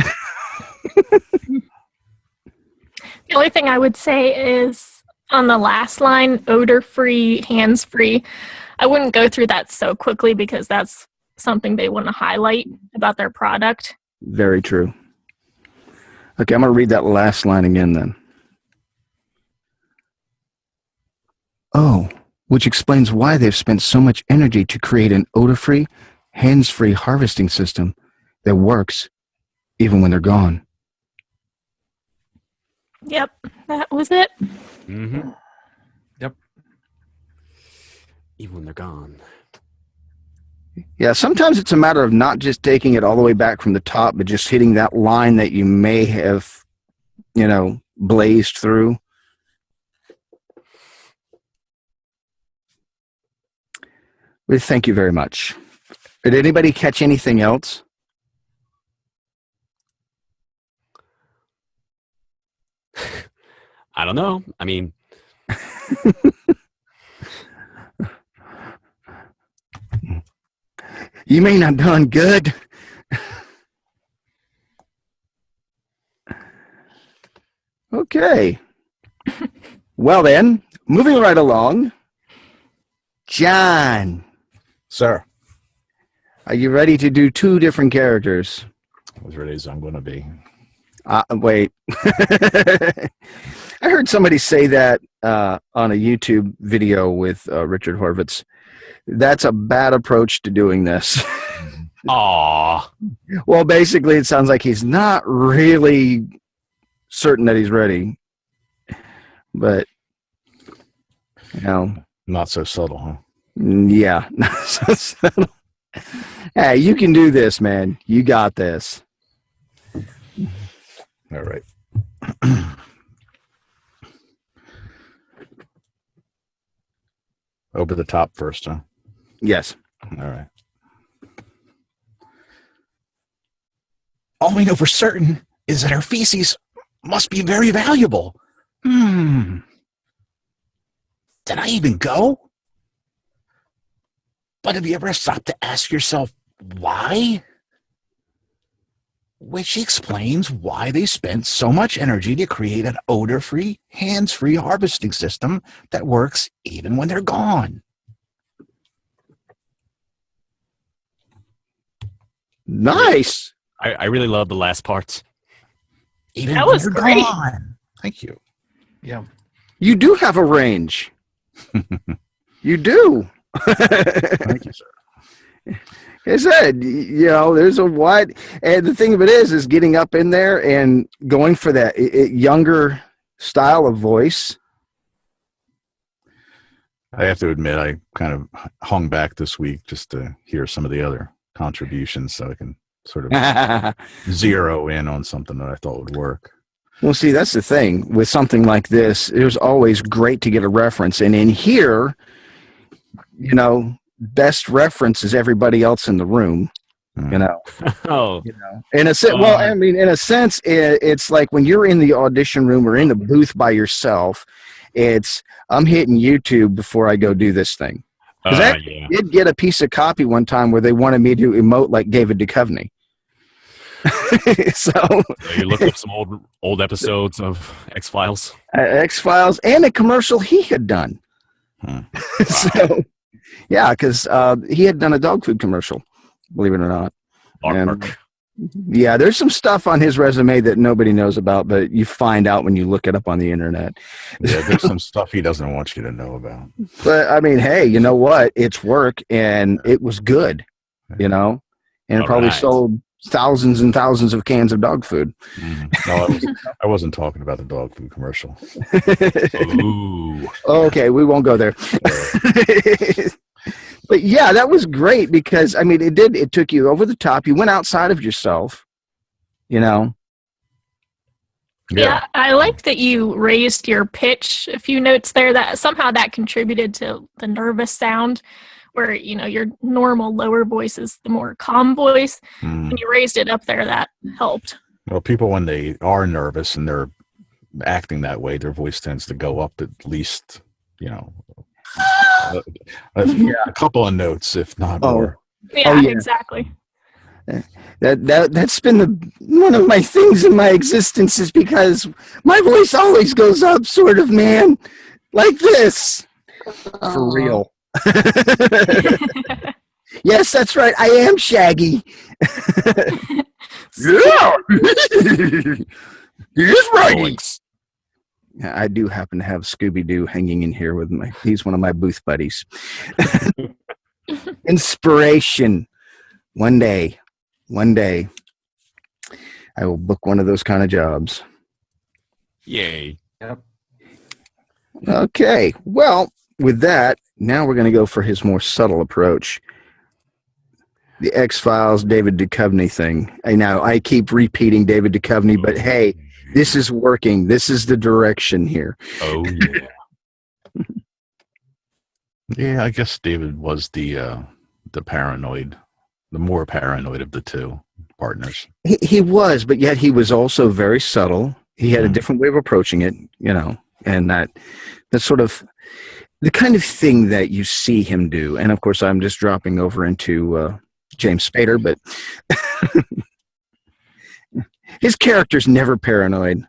only thing I would say is on the last line, odor-free, hands-free, I wouldn't go through that so quickly because that's something they want to highlight about their product. Very true. Okay, I'm going to read that last line again then. Oh, which explains why they've spent so much energy to create an odor-free, hands-free harvesting system that works even when they're gone. Yep, that was it. Mm-hmm. Yep. Even when they're gone. Yeah, sometimes it's a matter of not just taking it all the way back from the top, but just hitting that line that you may have, blazed through. Well, thank you very much. Did anybody catch anything else? I don't know. I mean, You may not done good. Okay. Well then, moving right along. John, Sir, are you ready to do two different characters? as ready as I'm going to be. Wait. I heard somebody say that on a YouTube video with Richard Horvitz. That's a bad approach to doing this. aw. Well, basically, it sounds like he's not really certain that he's ready. But, Not so subtle, huh? yeah. Hey, you can do this, man. You got this. All right. Over the top first, huh? Yes. All right. All we know for certain is that our feces must be very valuable. Did I even go? But have you ever stopped to ask yourself why? Which explains why they spent so much energy to create an odor-free, hands-free harvesting system that works even when they're gone. Nice. I really love the last part. Even That when was they're great. gone. Thank you. Yeah. You do have a range. You do. Thank you, sir. I said, you know, there's a wide, and the thing of it is getting up in there and going for that younger style of voice. I have to admit, I kind of hung back this week just to hear some of the other contributions so I can sort of zero in on something that I thought would work. Well, see, that's the thing with something like this. It was always great to get a reference, and in here, you know, best reference is everybody else in the room. You know, Oh, in a sense. Well, I mean, in a sense, it's like when you're in the audition room or in the booth by yourself. It's I'm hitting YouTube before I go do this thing. Because I yeah. did get a piece of copy one time where they wanted me to emote like David Duchovny. So You looked up some old episodes of X-Files. X-Files and a commercial he had done. So yeah, because he had done a dog food commercial, believe it or not. Bark. Yeah, there's some stuff on his resume that nobody knows about, but you find out when you look it up on the internet. Yeah, there's some stuff he doesn't want you to know about. But I mean, hey, you know what? It's work, and it was good, you know, and it probably sold thousands and thousands of cans of dog food. No, I wasn't talking about the dog food commercial. Ooh. Okay, we won't go there. But yeah, that was great because I mean, it took you over the top. You went outside of yourself, you know. Yeah, I like that you raised your pitch a few notes there. That somehow that contributed to the nervous sound, where you know your normal lower voice is the more calm voice. When you raised it up there, that helped. Well, people when they are nervous and they're acting that way, their voice tends to go up at least, you know, a couple of notes, if not more. Yeah, exactly. That's been one of my things in my existence is because my voice always goes up, sort of, man, like this. For real. Yes, that's right. I am Shaggy. Yeah, he is right. I do happen to have Scooby-Doo hanging in here with he's one of my booth buddies. Inspiration. One day, I will book one of those kind of jobs. Yay. Yep. Okay. Well, with that, now we're going to go for his more subtle approach. The X-Files, David Duchovny thing. I keep repeating David Duchovny, but hey, this is working. This is the direction here. Oh, yeah. Yeah, I guess David was the paranoid, the more paranoid of the two partners. He was, but yet he was also very subtle. He had a different way of approaching it, you know, and that's sort of the kind of thing that you see him do. And of course, I'm just dropping over into James Spader, but his character's never paranoid.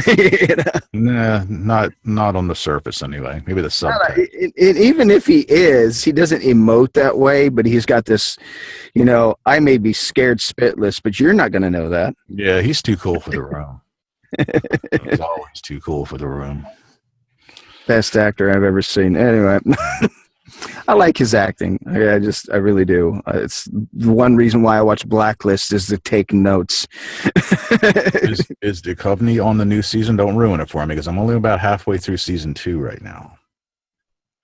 You know? Nah, not on the surface anyway. Maybe the subtext. Even if he is, he doesn't emote that way, but he's got this, you know, I may be scared spitless, but you're not going to know that. Yeah, he's too cool for the room. He's always too cool for the room. Best actor I've ever seen. Anyway, I like his acting. I really do. It's the one reason why I watch Blacklist is to take notes. Is Duchovny on the new season? Don't ruin it for me because I'm only about halfway through season 2 right now.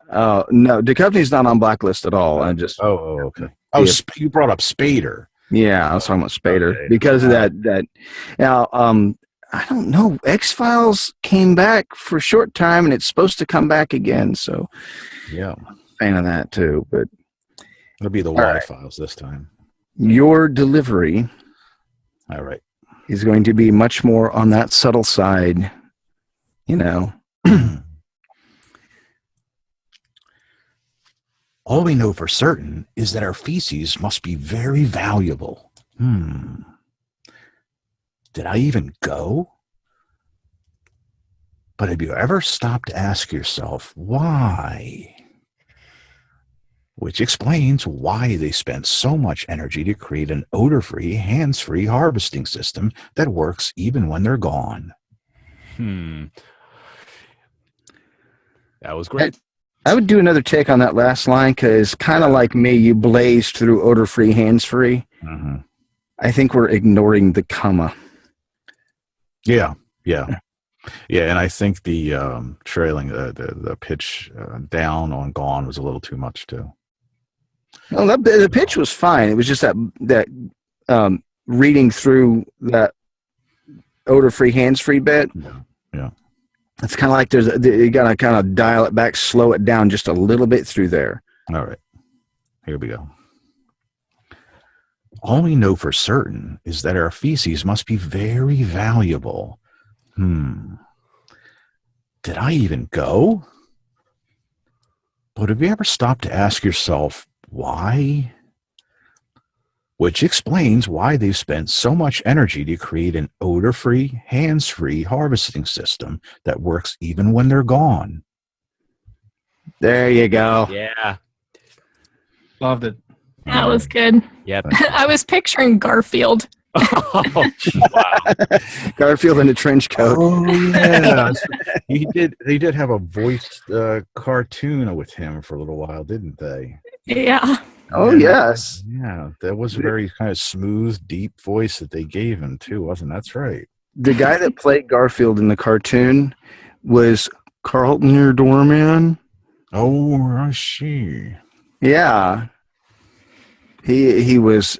No, Duchovny's not on Blacklist at all. I just okay. Oh, you brought up Spader. Yeah, I was talking about Spader Okay. because of that. Now, I don't know. X-Files came back for a short time, and it's supposed to come back again. So, Yeah, fan of that too. But it'll be the Y Files this time. your delivery All right. is going to be much more on that subtle side. All we know for certain is that our feces must be very valuable. Did I even go? But have you ever stopped to ask yourself why? Which explains why they spent so much energy to create an odor-free, hands-free harvesting system that works even when they're gone. That was great. I would do another take on that last line because, kind of like me, you blazed through odor-free, hands-free. Mm-hmm. I think we're ignoring the comma. Yeah. And I think the trailing the pitch down on "gone" was a little too much too. Well, the pitch was fine. It was just that reading through that odor-free, hands-free bit. Yeah. It's kind of like you got to kind of dial it back, slow it down just a little bit through there. All right. Here we go. All we know for certain is that our feces must be very valuable. Did I even go? But have you ever stopped to ask yourself why? Which explains why they've spent so much energy to create an odor-free, hands-free harvesting system that works even when they're gone. There you go. Yeah. Loved it. That was good. Yep. I was picturing Garfield. Oh, wow. Garfield in a trench coat. Oh yeah, They did have a voiced cartoon with him for a little while, didn't they? Yeah. Oh, yes. Yeah, that was a very kind of smooth, deep voice that they gave him too, wasn't? That's right. The guy that played Garfield in the cartoon was Carlton, your doorman. Oh, I see. Yeah. He was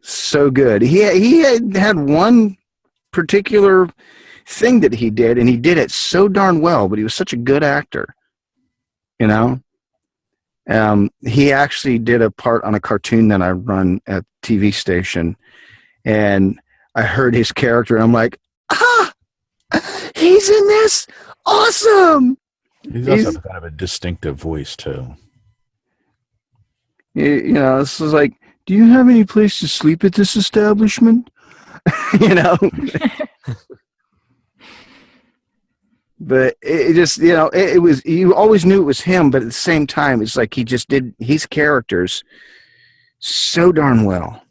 so good. He had one particular thing that he did, and he did it so darn well, but he was such a good actor. He actually did a part on a cartoon that I run at TV station, and I heard his character, and I'm like, he's in this? Awesome! He does have kind of a distinctive voice too. This is like, do you have any place to sleep at this establishment? But it just, it was, you always knew it was him, but at the same time, it's like he just did his characters so darn well,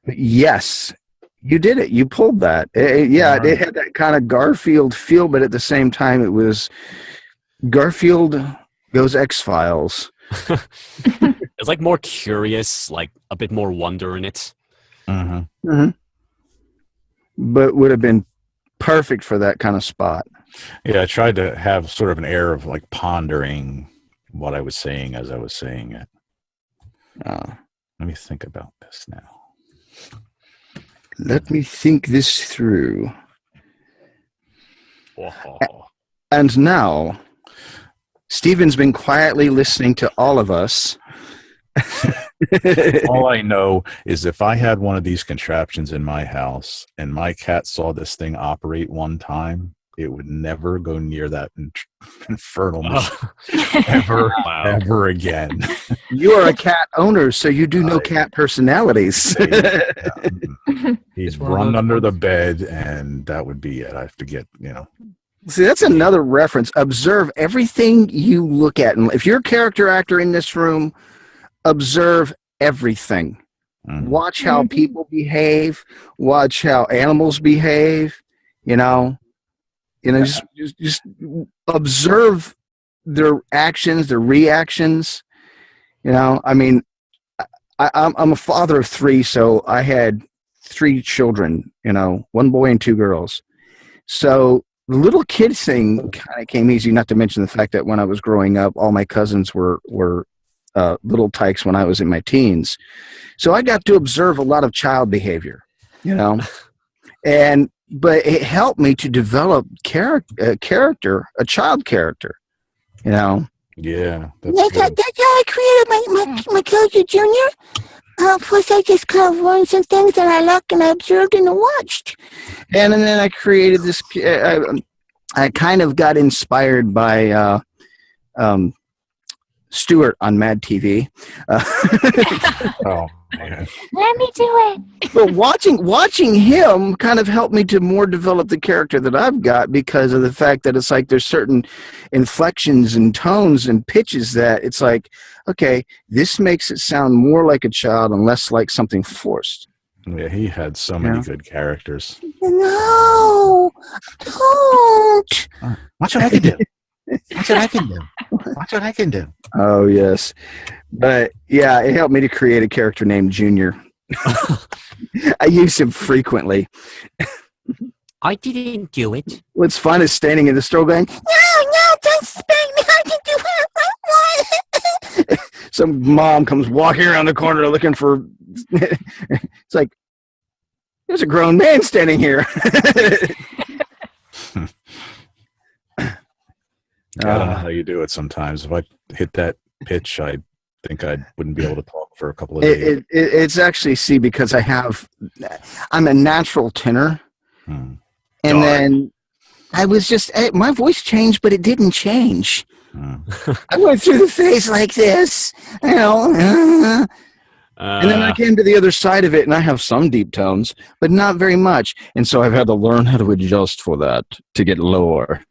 But yes, you did it. You pulled that. It had that kind of Garfield feel, but at the same time, it was Garfield goes X-Files. It's like more curious, like a bit more wonder in it. Mm-hmm. Mm-hmm. But would have been perfect for that kind of spot. Yeah, I tried to have sort of an air of like pondering what I was saying as I was saying it. Let me think about this now. Let me think this through. Oh. And now, Stephen's been quietly listening to all of us. All I know is if I had one of these contraptions in my house and my cat saw this thing operate one time, it would never go near that infernal machine ever again. You are a cat owner, so you do know cat personalities. He's run under the bed, and that would be it. I have to get, See, that's another reference. Observe everything you look at. And if you're a character actor in this room, observe everything. Watch how people behave. Watch how animals behave. Just observe their actions, their reactions. I mean, I'm a father of 3, so I had 3 children. 1 boy and 2 girls. So the little kid thing kind of came easy. Not to mention the fact that when I was growing up, all my cousins were little tykes when I was in my teens, so I got to observe a lot of child behavior, but it helped me to develop a child character, Yeah, That's how I created my character, Junior. Plus, I just kind of learned some things that I liked and I observed and I watched. And then I created this. I kind of got inspired by Stewart on Mad TV. Oh, man. Let me do it. But watching him kind of helped me to more develop the character that I've got, because of the fact that it's like there's certain inflections and tones and pitches that it's like, okay, this makes it sound more like a child and less like something forced. Yeah, he had so many good characters. No, don't. Watch what I can do. Watch what I can do. Watch what I can do. Oh, yes. But, yeah, it helped me to create a character named Junior. I use him frequently. I didn't do it. What's fun is standing in the store going, No, don't spank me. I can do it. some mom comes walking around the corner looking for... It's like, there's a grown man standing here. I don't know how you do it sometimes. If I hit that pitch, I think I wouldn't be able to talk for a couple of days. It's actually, because I'm a natural tenor. And then I was just, my voice changed, but it didn't change. I went through the phase like this, and then I came to the other side of it, and I have some deep tones, but not very much. And so I've had to learn how to adjust for that to get lower.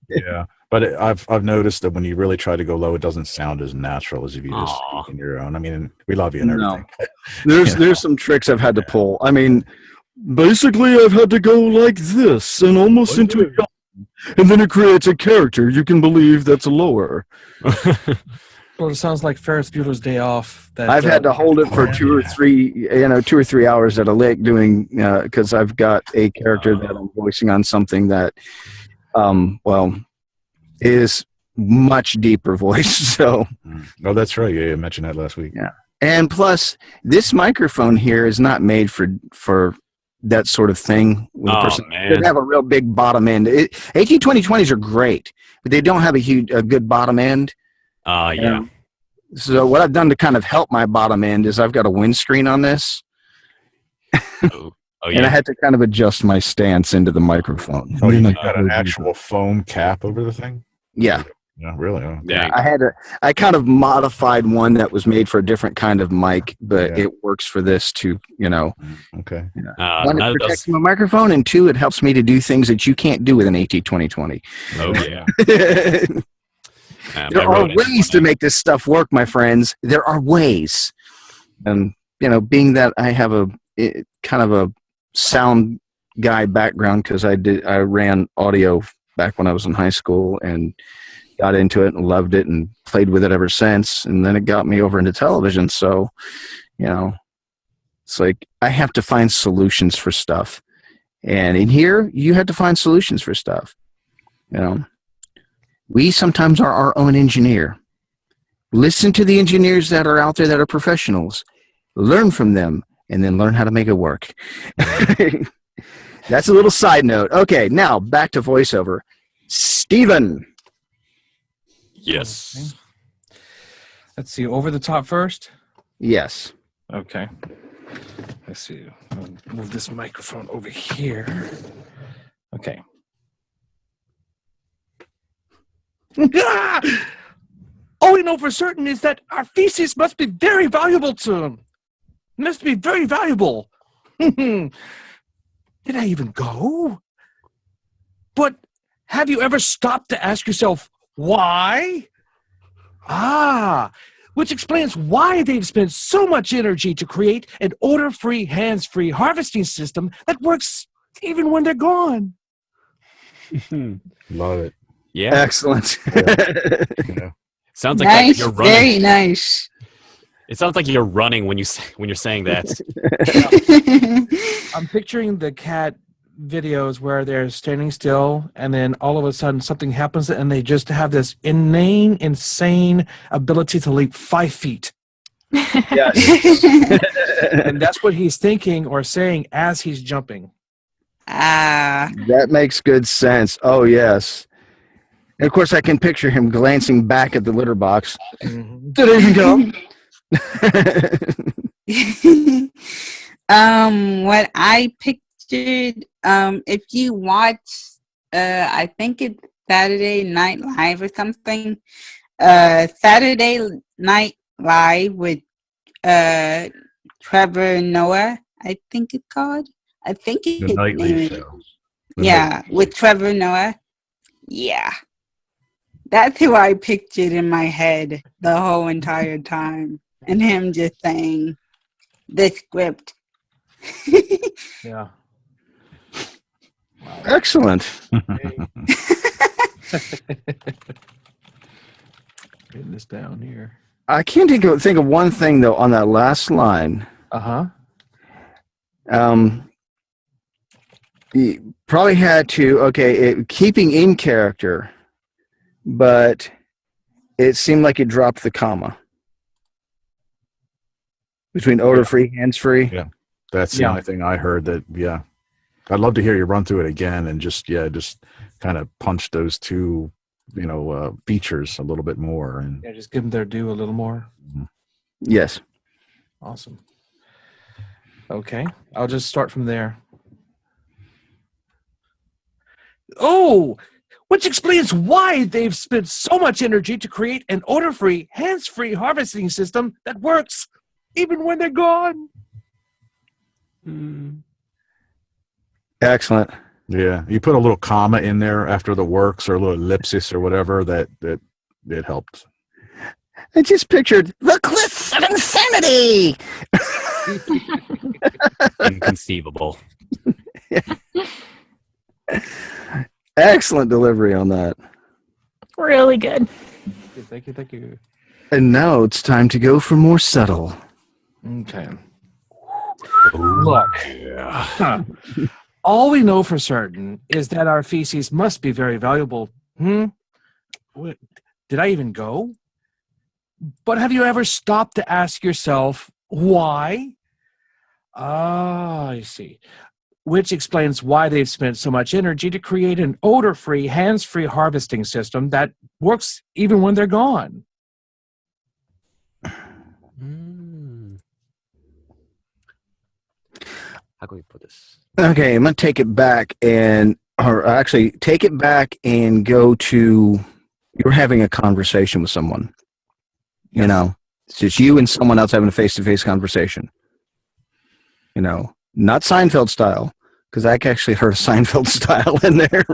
Yeah. But I've noticed that when you really try to go low, it doesn't sound as natural as if you just speak in your own. I mean, we love you and everything. No. There's some tricks I've had to pull. I mean, basically, I've had to go like this and almost into a yawn, and then it creates a character you can believe that's lower. Well, it sounds like Ferris Bueller's Day Off. I've had to hold it for 2 or 3 hours at a lick doing, because I've got a character that I'm voicing on something that, is much deeper voice. So. Oh, that's right. Yeah, you mentioned that last week. Yeah. And plus, this microphone here is not made for that sort of thing. Man. They have a real big bottom end. 18-20-20s are great, but they don't have a good bottom end. Yeah. So what I've done to kind of help my bottom end is I've got a windscreen on this. Oh, yeah. And I had to kind of adjust my stance into the microphone. Oh, you got an actual foam cap over the thing? Yeah. Yeah, really? Oh. Yeah. I kind of modified one that was made for a different kind of mic, but it works for this too, Okay. One, it protects my microphone, and two, it helps me to do things that you can't do with an AT2020. Oh, yeah. There are ways to make this stuff work, my friends. There are ways. And, being that I have kind of a sound guy background, because I ran audio back when I was in high school and got into it and loved it and played with it ever since. And then it got me over into television. So, it's like I have to find solutions for stuff. And in here, you have to find solutions for stuff. We sometimes are our own engineer. Listen to the engineers that are out there that are professionals. Learn from them, and then learn how to make it work. That's a little side note. Okay, now back to voiceover. Steven. Yes. Let's see. Over the top first? Yes. Okay. Let's see. I'll move this microphone over here. Okay. All we know for certain is that our feces must be very valuable to him. Must be very valuable. Did I even go? But have you ever stopped to ask yourself why? Which explains why they've spent so much energy to create an odor-free, hands-free harvesting system that works even when they're gone. Love it. Yeah. Excellent. Yeah. Sounds like Nice, you're running. very nice. It sounds like you're running when you're saying that. I'm picturing the cat videos where they're standing still and then all of a sudden something happens and they just have this insane ability to leap 5 feet. Yes. And that's what he's thinking or saying as he's jumping. That makes good sense. Oh, yes. And of course, I can picture him glancing back at the litter box. Mhm. Did it even go? What I pictured, if you watch, I think it's Saturday Night Live or something, Saturday Night Live with Trevor Noah, I think it's called. I think The his nightly name is. show. Yeah, with Trevor Noah. Yeah. That's who I pictured in my head the whole entire time. And him just saying the script. Yeah. Excellent. Getting this down here. I can't think of one thing, though, on that last line. Uh-huh. You probably had to, keeping in character, but it seemed like it dropped the comma between odor-free, hands-free. Yeah. That's the only thing I heard that, yeah. I'd love to hear you run through it again and just kind of punch those two, features a little bit more. And Yeah, just give them their due a little more. Yes. Awesome. Okay, I'll just start from there. Oh, which explains why they've spent so much energy to create an odor-free, hands-free harvesting system that works even when they're gone. Excellent. yeah, you put a little comma in there after the works or a little ellipsis or whatever that it helped. I just pictured the cliffs of insanity. Inconceivable. Excellent delivery on that. Really good. Thank you. And now it's time to go for more subtle. Okay. Look. All we know for certain is that our feces must be very valuable. What, did I even go? But have you ever stopped to ask yourself why? I see. Which explains why they've spent so much energy to create an odor-free, hands-free harvesting system that works even when they're gone. How can we put this? Okay, I'm going to take it back and go to you're having a conversation with someone. You know, it's just you and someone else having a face-to-face conversation. You know, not Seinfeld style, because I actually heard Seinfeld style in there.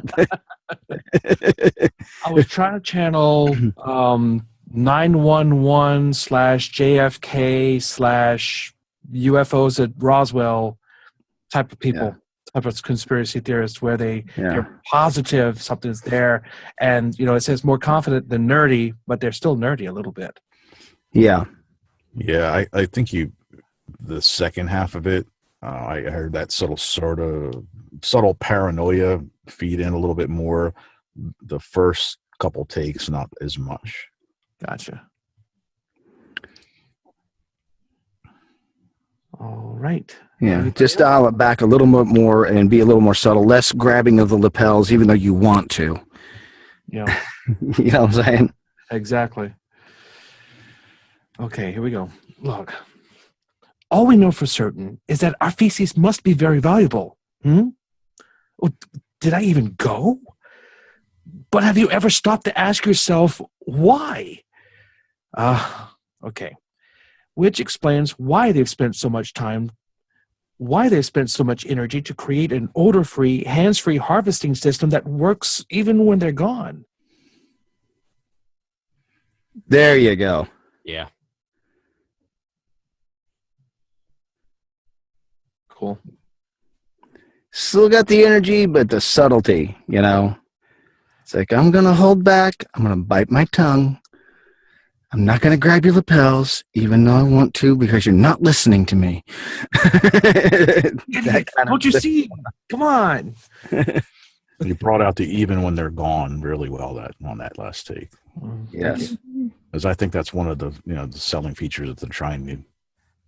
I was trying to channel 911/JFK/UFOs at Roswell type of people, type of conspiracy theorists where they're positive something's there. And, it says more confident than nerdy, but they're still nerdy a little bit. Yeah. Yeah, I think the second half of it, I heard that subtle paranoia feed in a little bit more. The first couple takes, not as much. Gotcha. All right. Yeah, just dial it back a little bit more and be a little more subtle, less grabbing of the lapels, even though you want to. Yeah. You know what I'm saying? Exactly. Okay, here we go. Look, all we know for certain is that our feces must be very valuable. Oh, did I even go? But have you ever stopped to ask yourself why? Okay. Which explains why they've spent so much energy to create an odor-free, hands-free harvesting system that works even when they're gone. There you go. Yeah. Cool. Still got the energy, but the subtlety, It's like, I'm going to hold back. I'm going to bite my tongue. I'm not going to grab your lapels, even though I want to, because you're not listening to me. Idiot, don't you see? Come on. You brought out the even when they're gone really well on that last take. Yes. Because I think that's one of the the selling features that they're trying to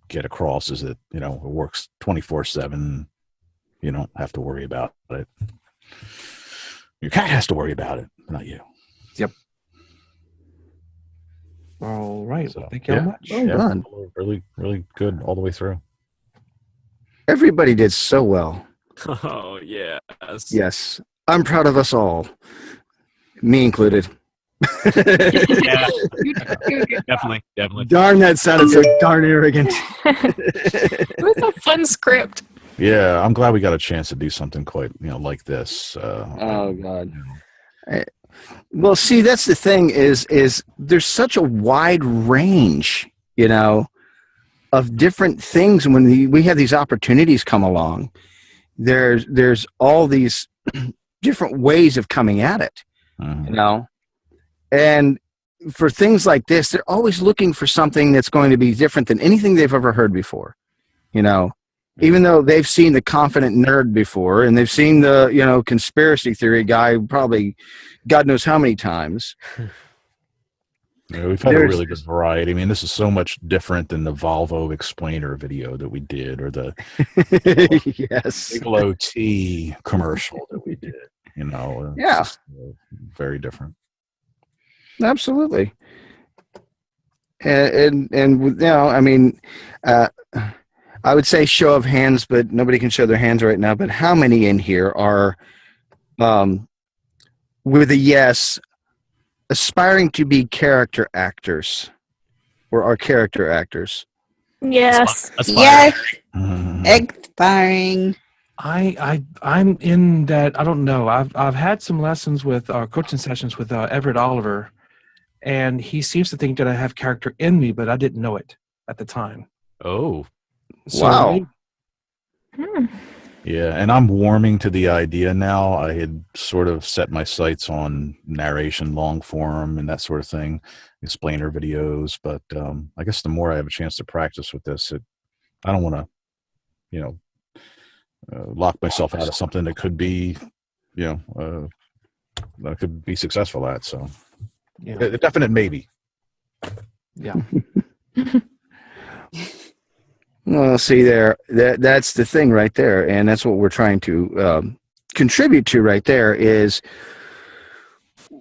get across is that it works 24/7. You don't have to worry about it. Your cat has to worry about it, not you. Yep. All right. So, thank you very much. Well done. Really, really good all the way through. Everybody did so well. Oh, yes. Yes. I'm proud of us all. Me included. Yeah, definitely. Darn, that sounded so darn arrogant. It was a fun script. Yeah, I'm glad we got a chance to do something quite like this. Oh God. Well, see, that's the thing is there's such a wide range, of different things. And when we have these opportunities come along, there's all these different ways of coming at it, and for things like this, they're always looking for something that's going to be different than anything they've ever heard before, even though they've seen the confident nerd before and they've seen the, conspiracy theory guy probably God knows how many times. Yeah, we've had a really good variety. I mean, this is so much different than the Volvo explainer video that we did or the yes. Bigelow tea commercial that we did. Yeah. Just, very different. Absolutely. And I mean, I would say show of hands, but nobody can show their hands right now. But how many in here are, with a yes, aspiring to be character actors or are character actors? Yes. Yes. Expiring. I'm in that. I don't know. I've had some lessons with coaching sessions with Everett Oliver, and he seems to think that I have character in me, but I didn't know it at the time. Oh. So Wow. Yeah, and I'm warming to the idea now. I had sort of set my sights on narration, long form, and that sort of thing, explainer videos. But I guess the more I have a chance to practice with this, I don't want to, lock myself out of something that could be, that I could be successful at. So, yeah. a definite maybe. Yeah. Well, see that's the thing right there, and that's what we're trying to contribute to right there is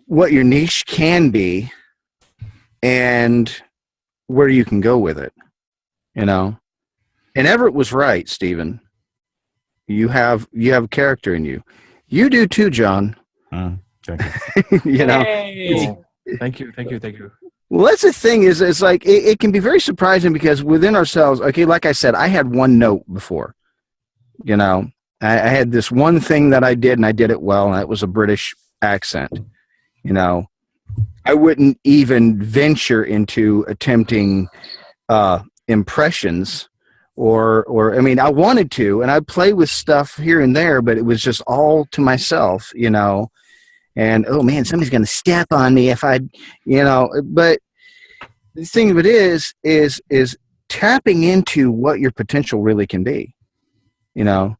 what your niche can be and where you can go with it, And Everett was right, Stephen. You have character in you. You do too, John. Thank you. Thank you. Well, that's the thing is it's like it can be very surprising because within ourselves, okay, like I said, I had one note before, I had this one thing that I did and I did it well, and that was a British accent, I wouldn't even venture into attempting impressions or I mean, I wanted to, and I'd play with stuff here and there, but it was just all to myself, and oh man, somebody's going to step on me if I, but the thing of it is tapping into what your potential really can be, And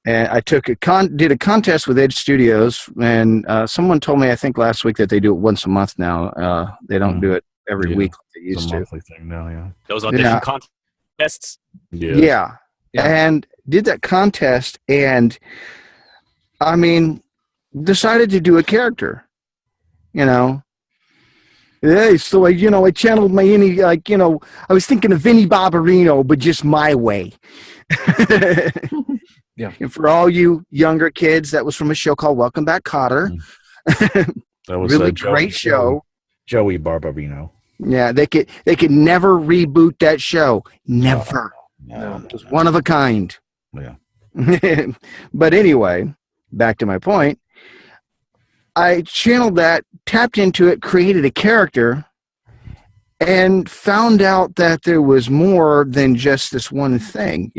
I did a contest with Edge Studios, and someone told me, I think last week, that they do it once a month now. They don't do it every week like they used It's a to. monthly thing now, yeah. Those audition contests. Yeah. And did that contest, and I mean, decided to do a character, Yeah, so I channeled my inner, I was thinking of Vinnie Barbarino, but just my way. Yeah. And for all you younger kids, that was from a show called Welcome Back, Kotter. That was really great show. Joey Barbarino. Yeah, they could never reboot that show. Never. No. It was one of a kind. Yeah. But anyway, back to my point. I channeled that, tapped into it, created a character, and found out that there was more than just this one thing,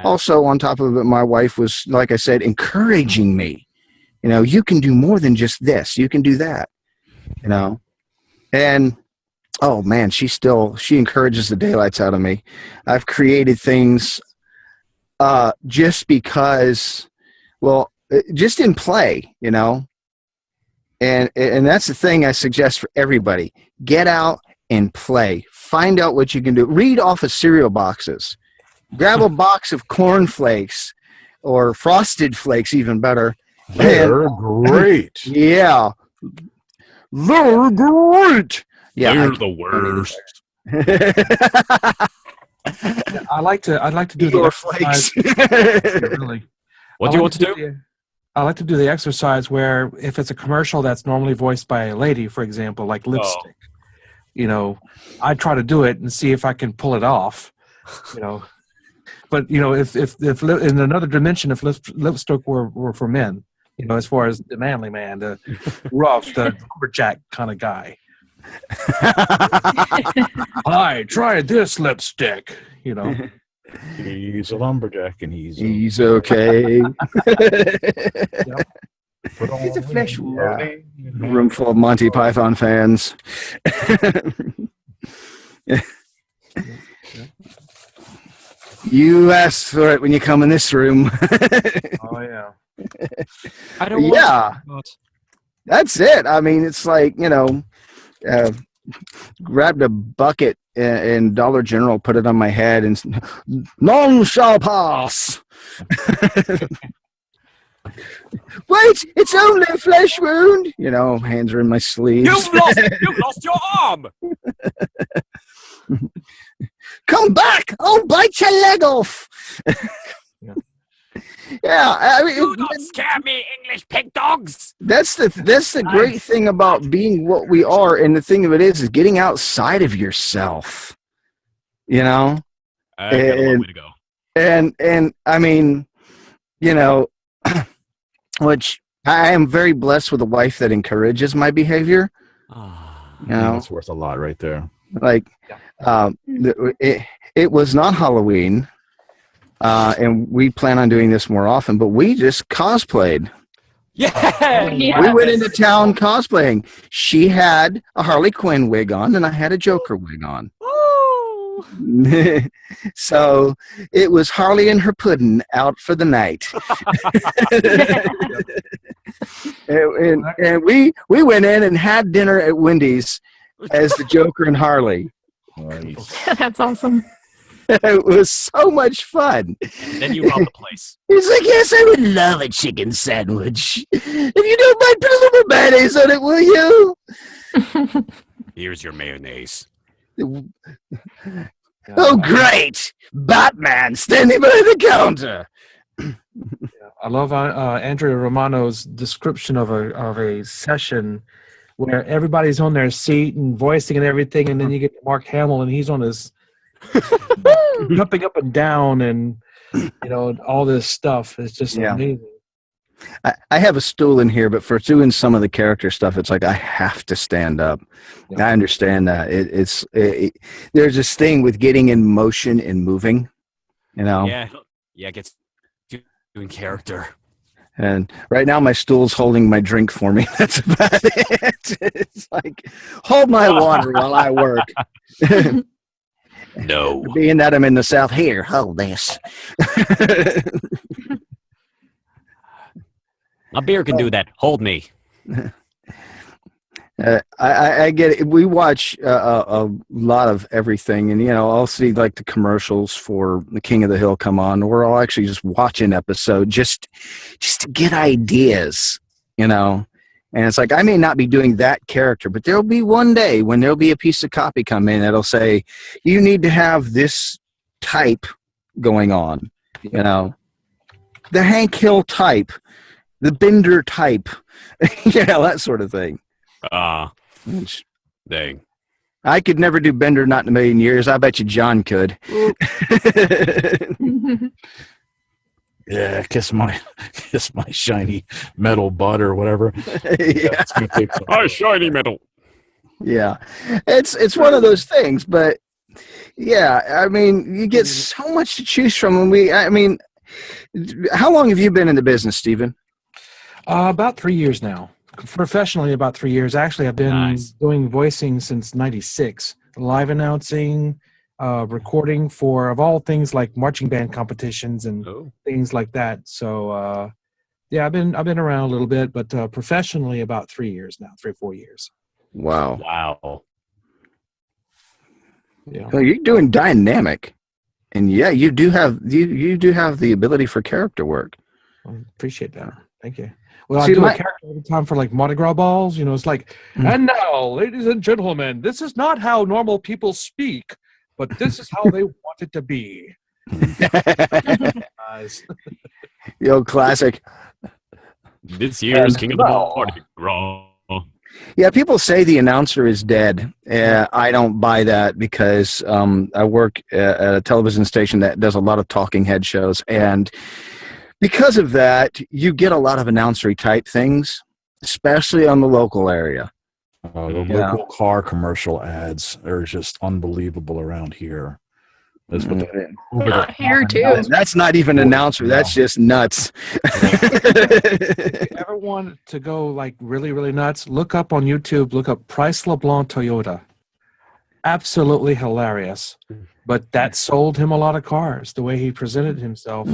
Also, on top of it, my wife was, like I said, encouraging me. You can do more than just this. You can do that, And oh man, she encourages the daylights out of me. I've created things just because, well, just in play, you know. And that's the thing I suggest for everybody. Get out and play. Find out what you can do. Read off of cereal boxes. Grab a box of cornflakes or Frosted Flakes, even better. They're great. Yeah. They're great. Yeah, They're the worst. I'd like to do the Your exercise. flakes. Really. What do you want to do? I like to do the exercise where if it's a commercial that's normally voiced by a lady, for example, like lipstick, you know, I try to do it and see if I can pull it off, you know. But you know, if in another dimension, if lipstick were for men, you know, as far as the manly man, the rough, the lumberjack kind of guy. Hi, try this lipstick, you know. He's a lumberjack and He's okay. He's a flesh wound. Yeah. Room full of Monty Python fans. You asked for it when you come in this room. Oh yeah. I don't Yeah. want to. That's it. I mean, it's like, you know, grabbed a bucket in Dollar General, put it on my head, and none shall pass. Wait, it's only a flesh wound. You know, hands are in my sleeves. You've lost your arm. Come back! I'll bite your leg off. Yeah, I mean, Do not scare me, English pig dogs. that's the great thing about being what we are, and the thing of it is getting outside of yourself. You know, I got a long way to go. and I mean, you know, which I am very blessed with a wife that encourages my behavior. You know, That's worth a lot right there. like it was not Halloween, and we plan on doing this more often, but we just cosplayed. Yeah. We went into town cosplaying. She had a Harley Quinn wig on, and I had a Joker wig on. So it was Harley and her pudding out for the night. and we went in and had dinner at Wendy's as the Joker and Harley. Nice. That's awesome. It was so much fun. Then you robbed the place. He's like, yes, I would love a chicken sandwich. If you don't mind, put a little mayonnaise on it, will you? Here's your mayonnaise. Oh, great! Batman standing by the counter. I love Andrea Romano's description of a session where everybody's on their seat and voicing and everything, and then you get Mark Hamill and he's on his jumping up and down and you know all this stuff. It's just amazing. I have a stool in here, but for doing some of the character stuff, it's like I have to stand up. I understand that. There's this thing with getting in motion and moving, you know. Yeah, it gets you in character. And right now, my stool's holding my drink for me. That's about it. It's like, hold my water while I work. No. Being that I'm in the South, here, hold this. My beer can do that. Hold me. I get it. We watch a lot of everything, and you know, I'll see like the commercials for the King of the Hill come on, or I'll actually just watch an episode just to get ideas, you know. And it's like I may not be doing that character, but there'll be one day when there'll be a piece of copy come in that'll say you need to have this type going on, you know, the Hank Hill type, the Bender type, you know, that sort of thing. Dang. I could never do Bender, not in a million years. I bet you John could. Yeah, kiss my shiny metal butt or whatever. Yeah. It's gonna take some- shiny metal. Yeah, it's one of those things, but yeah, I mean, you get so much to choose from. I mean, how long have you been in the business, Stephen? About 3 years now. professionally about 3 years. Actually, I've been Nice. doing voicing since '96, live announcing, recording for, of all things, like marching band competitions and Oh. things like that. So, yeah, I've been around a little bit, but professionally about 3 years now, 3 or 4 years. Wow. Wow. Yeah. Oh, you're doing dynamic, and yeah, you do have the ability for character work. I appreciate that. Thank you. Well, See, I do my- a character every time for like Mardi Gras balls. You know, it's like, and now, ladies and gentlemen, this is not how normal people speak, but this is how they want it to be. Guys. The old classic. This year's And King of the now- Mardi Gras. Yeah, people say the announcer is dead. I don't buy that because I work at a television station that does a lot of talking head shows, and because of that, you get a lot of announcery type things, especially on the local area. The Yeah. local car commercial ads are just unbelievable around here. That's what the- Not here too. That's not even an announcer. That's just nuts. If you ever want to go like really, really nuts, look up on YouTube, look up Price LeBlanc Toyota. Absolutely hilarious. But that sold him a lot of cars, the way he presented himself.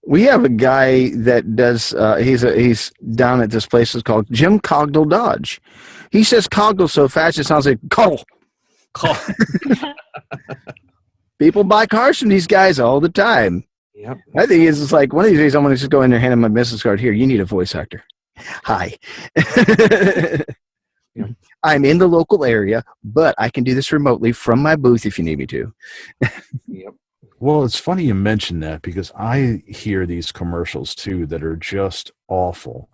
We have a guy that does. He's down at this place. It's called Jim Cogdell Dodge. He says Cogdell so fast it sounds like Cogdell. People buy cars from these guys all the time. Yep. I think it's just like one of these days I'm going to just go in there and hand him my business card. Here, you need a voice actor. Hi. Yeah. I'm in the local area, but I can do this remotely from my booth if you need me to. Yep. Well, it's funny you mention that because I hear these commercials too that are just awful.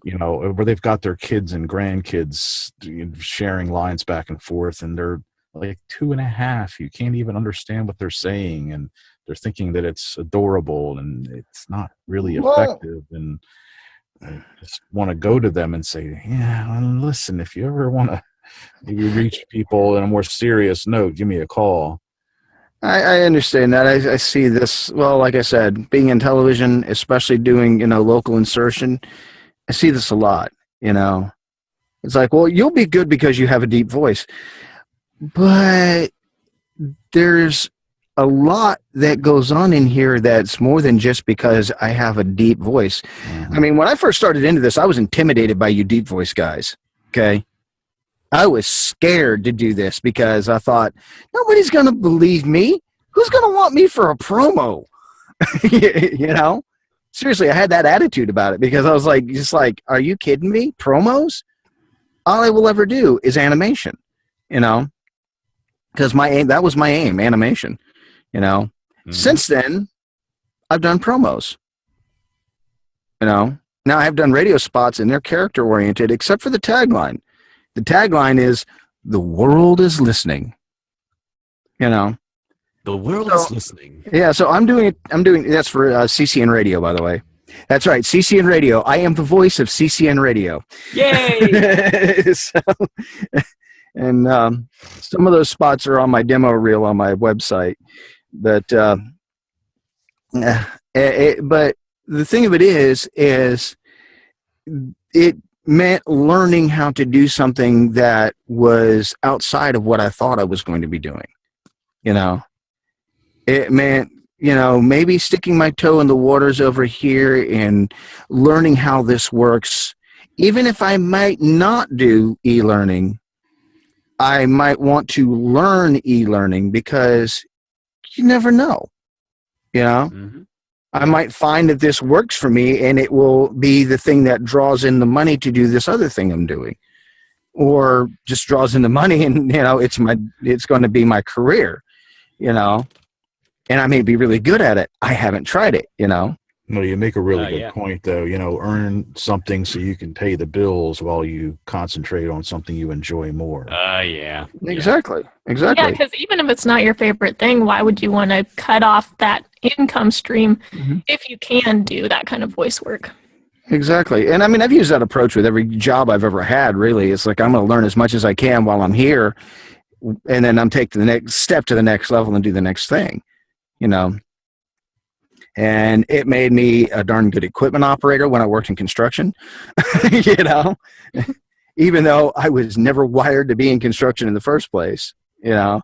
You know, where they've got their kids and grandkids sharing lines back and forth, and they're like 2.5. You can't even understand what they're saying, and they're thinking that it's adorable, and it's not really effective. And I just want to go to them and say, yeah, well, listen, if you ever want to maybe reach people on a more serious note, give me a call. I understand that. I see this. Well, like I said, being in television, especially doing, local insertion, I see this a lot, It's like, well, you'll be good because you have a deep voice. But there's a lot that goes on in here that's more than just because I have a deep voice. I mean, when I first started into this, I was intimidated by you deep voice guys, okay? I was scared to do this because I thought, nobody's going to believe me. Who's going to want me for a promo? Seriously, I had that attitude about it because I was like, are you kidding me? Promos? All I will ever do is animation, because that was my aim, animation, Since then, I've done promos, Now I've done radio spots and they're character oriented, except for the tagline. The tagline is, the world is listening, The world is listening. Yeah, so I'm doing that's for CCN Radio, by the way. That's right, CCN Radio. I am the voice of CCN Radio. Yay! And some of those spots are on my demo reel on my website. But but the thing of it is it meant learning how to do something that was outside of what I thought I was going to be doing. It meant, maybe sticking my toe in the waters over here and learning how this works. Even if I might not do e-learning, I might want to learn e-learning because you never know, I might find that this works for me and it will be the thing that draws in the money to do this other thing I'm doing, or just draws in the money and, it's going to be my career, and I may be really good at it. I haven't tried it, No, you make a really good Yeah. point, though. Earn something so you can pay the bills while you concentrate on something you enjoy more. Yeah. Exactly. Yeah, because even if it's not your favorite thing, why would you want to cut off that income stream if you can do that kind of voice work? Exactly. And I mean, I've used that approach with every job I've ever had, really. It's like, I'm going to learn as much as I can while I'm here, and then I'm taking the next step to the next level and do the next thing, And it made me a darn good equipment operator when I worked in construction, you know, even though I was never wired to be in construction in the first place, you know.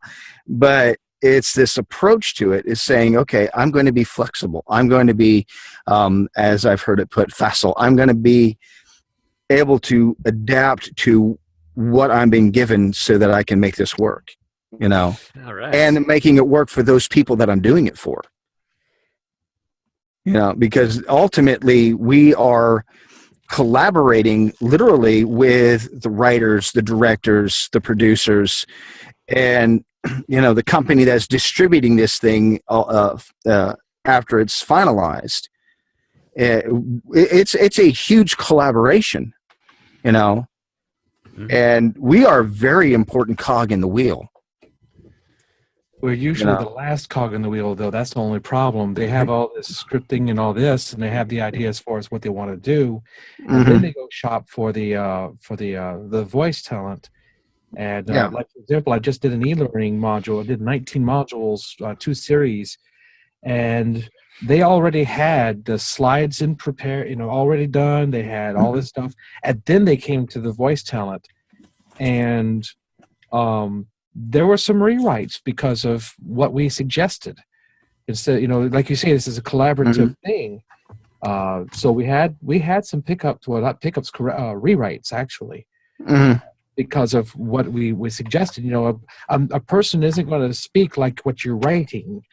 But it's this approach to it is saying, okay, I'm going to be flexible. I'm going to be, as I've heard it put, facile. I'm going to be able to adapt to what I'm being given so that I can make this work, you know, All right. and making it work for those people that I'm doing it for. You know, because ultimately we are collaborating literally with the writers, the directors, the producers, and, you know, the company that's distributing this thing after it's finalized. It's a huge collaboration, you know, and we are a very important cog in the wheel. We're usually the last cog in the wheel, though. That's the only problem. They have all this scripting and all this, and they have the idea as far as what they want to do, and then they go shop for the voice talent. And like, for example, I just did an e-learning module. I did 19 modules, 2 series, and they already had the slides in prepare, you know, already done. They had all this stuff, and then they came to the voice talent, and there were some rewrites because of what we suggested. Instead, you know, like you say, this is a collaborative thing. So we had some pickups, well, not pickups, rewrites actually, because of what we suggested. You know, a person isn't going to speak like what you're writing.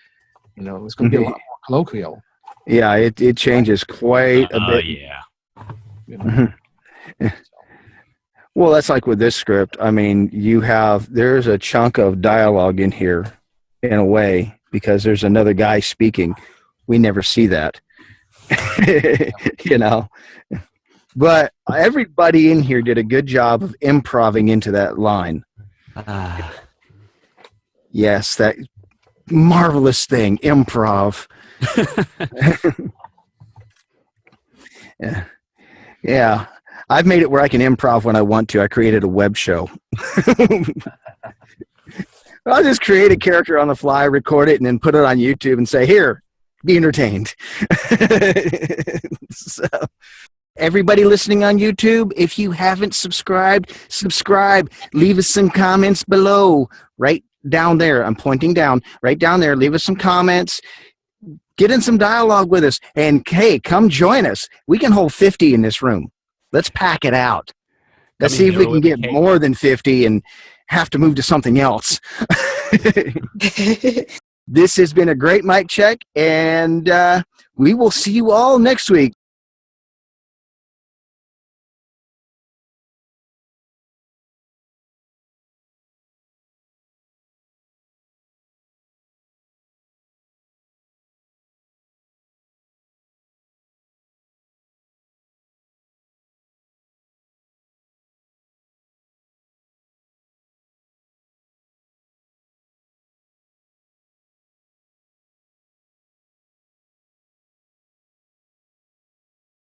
You know, it's going to be a lot more colloquial. Yeah, it changes quite a bit. Yeah. You know? Well, that's like with this script. I mean, there's a chunk of dialogue in here in a way because there's another guy speaking. We never see that, you know. But everybody in here did a good job of improvising into that line. Yes, that marvelous thing, improv. Yeah. I've made it where I can improv when I want to. I created a web show. I'll just create a character on the fly, record it, and then put it on YouTube and say, here, be entertained. So, everybody listening on YouTube, if you haven't subscribed, subscribe. Leave us some comments below. Right down there. I'm pointing down. Right down there. Leave us some comments. Get in some dialogue with us. And, hey, come join us. We can hold 50 in this room. Let's pack it out. Let's see if we can get more than 50 and have to move to something else. This has been a great mic check, and we will see you all next week.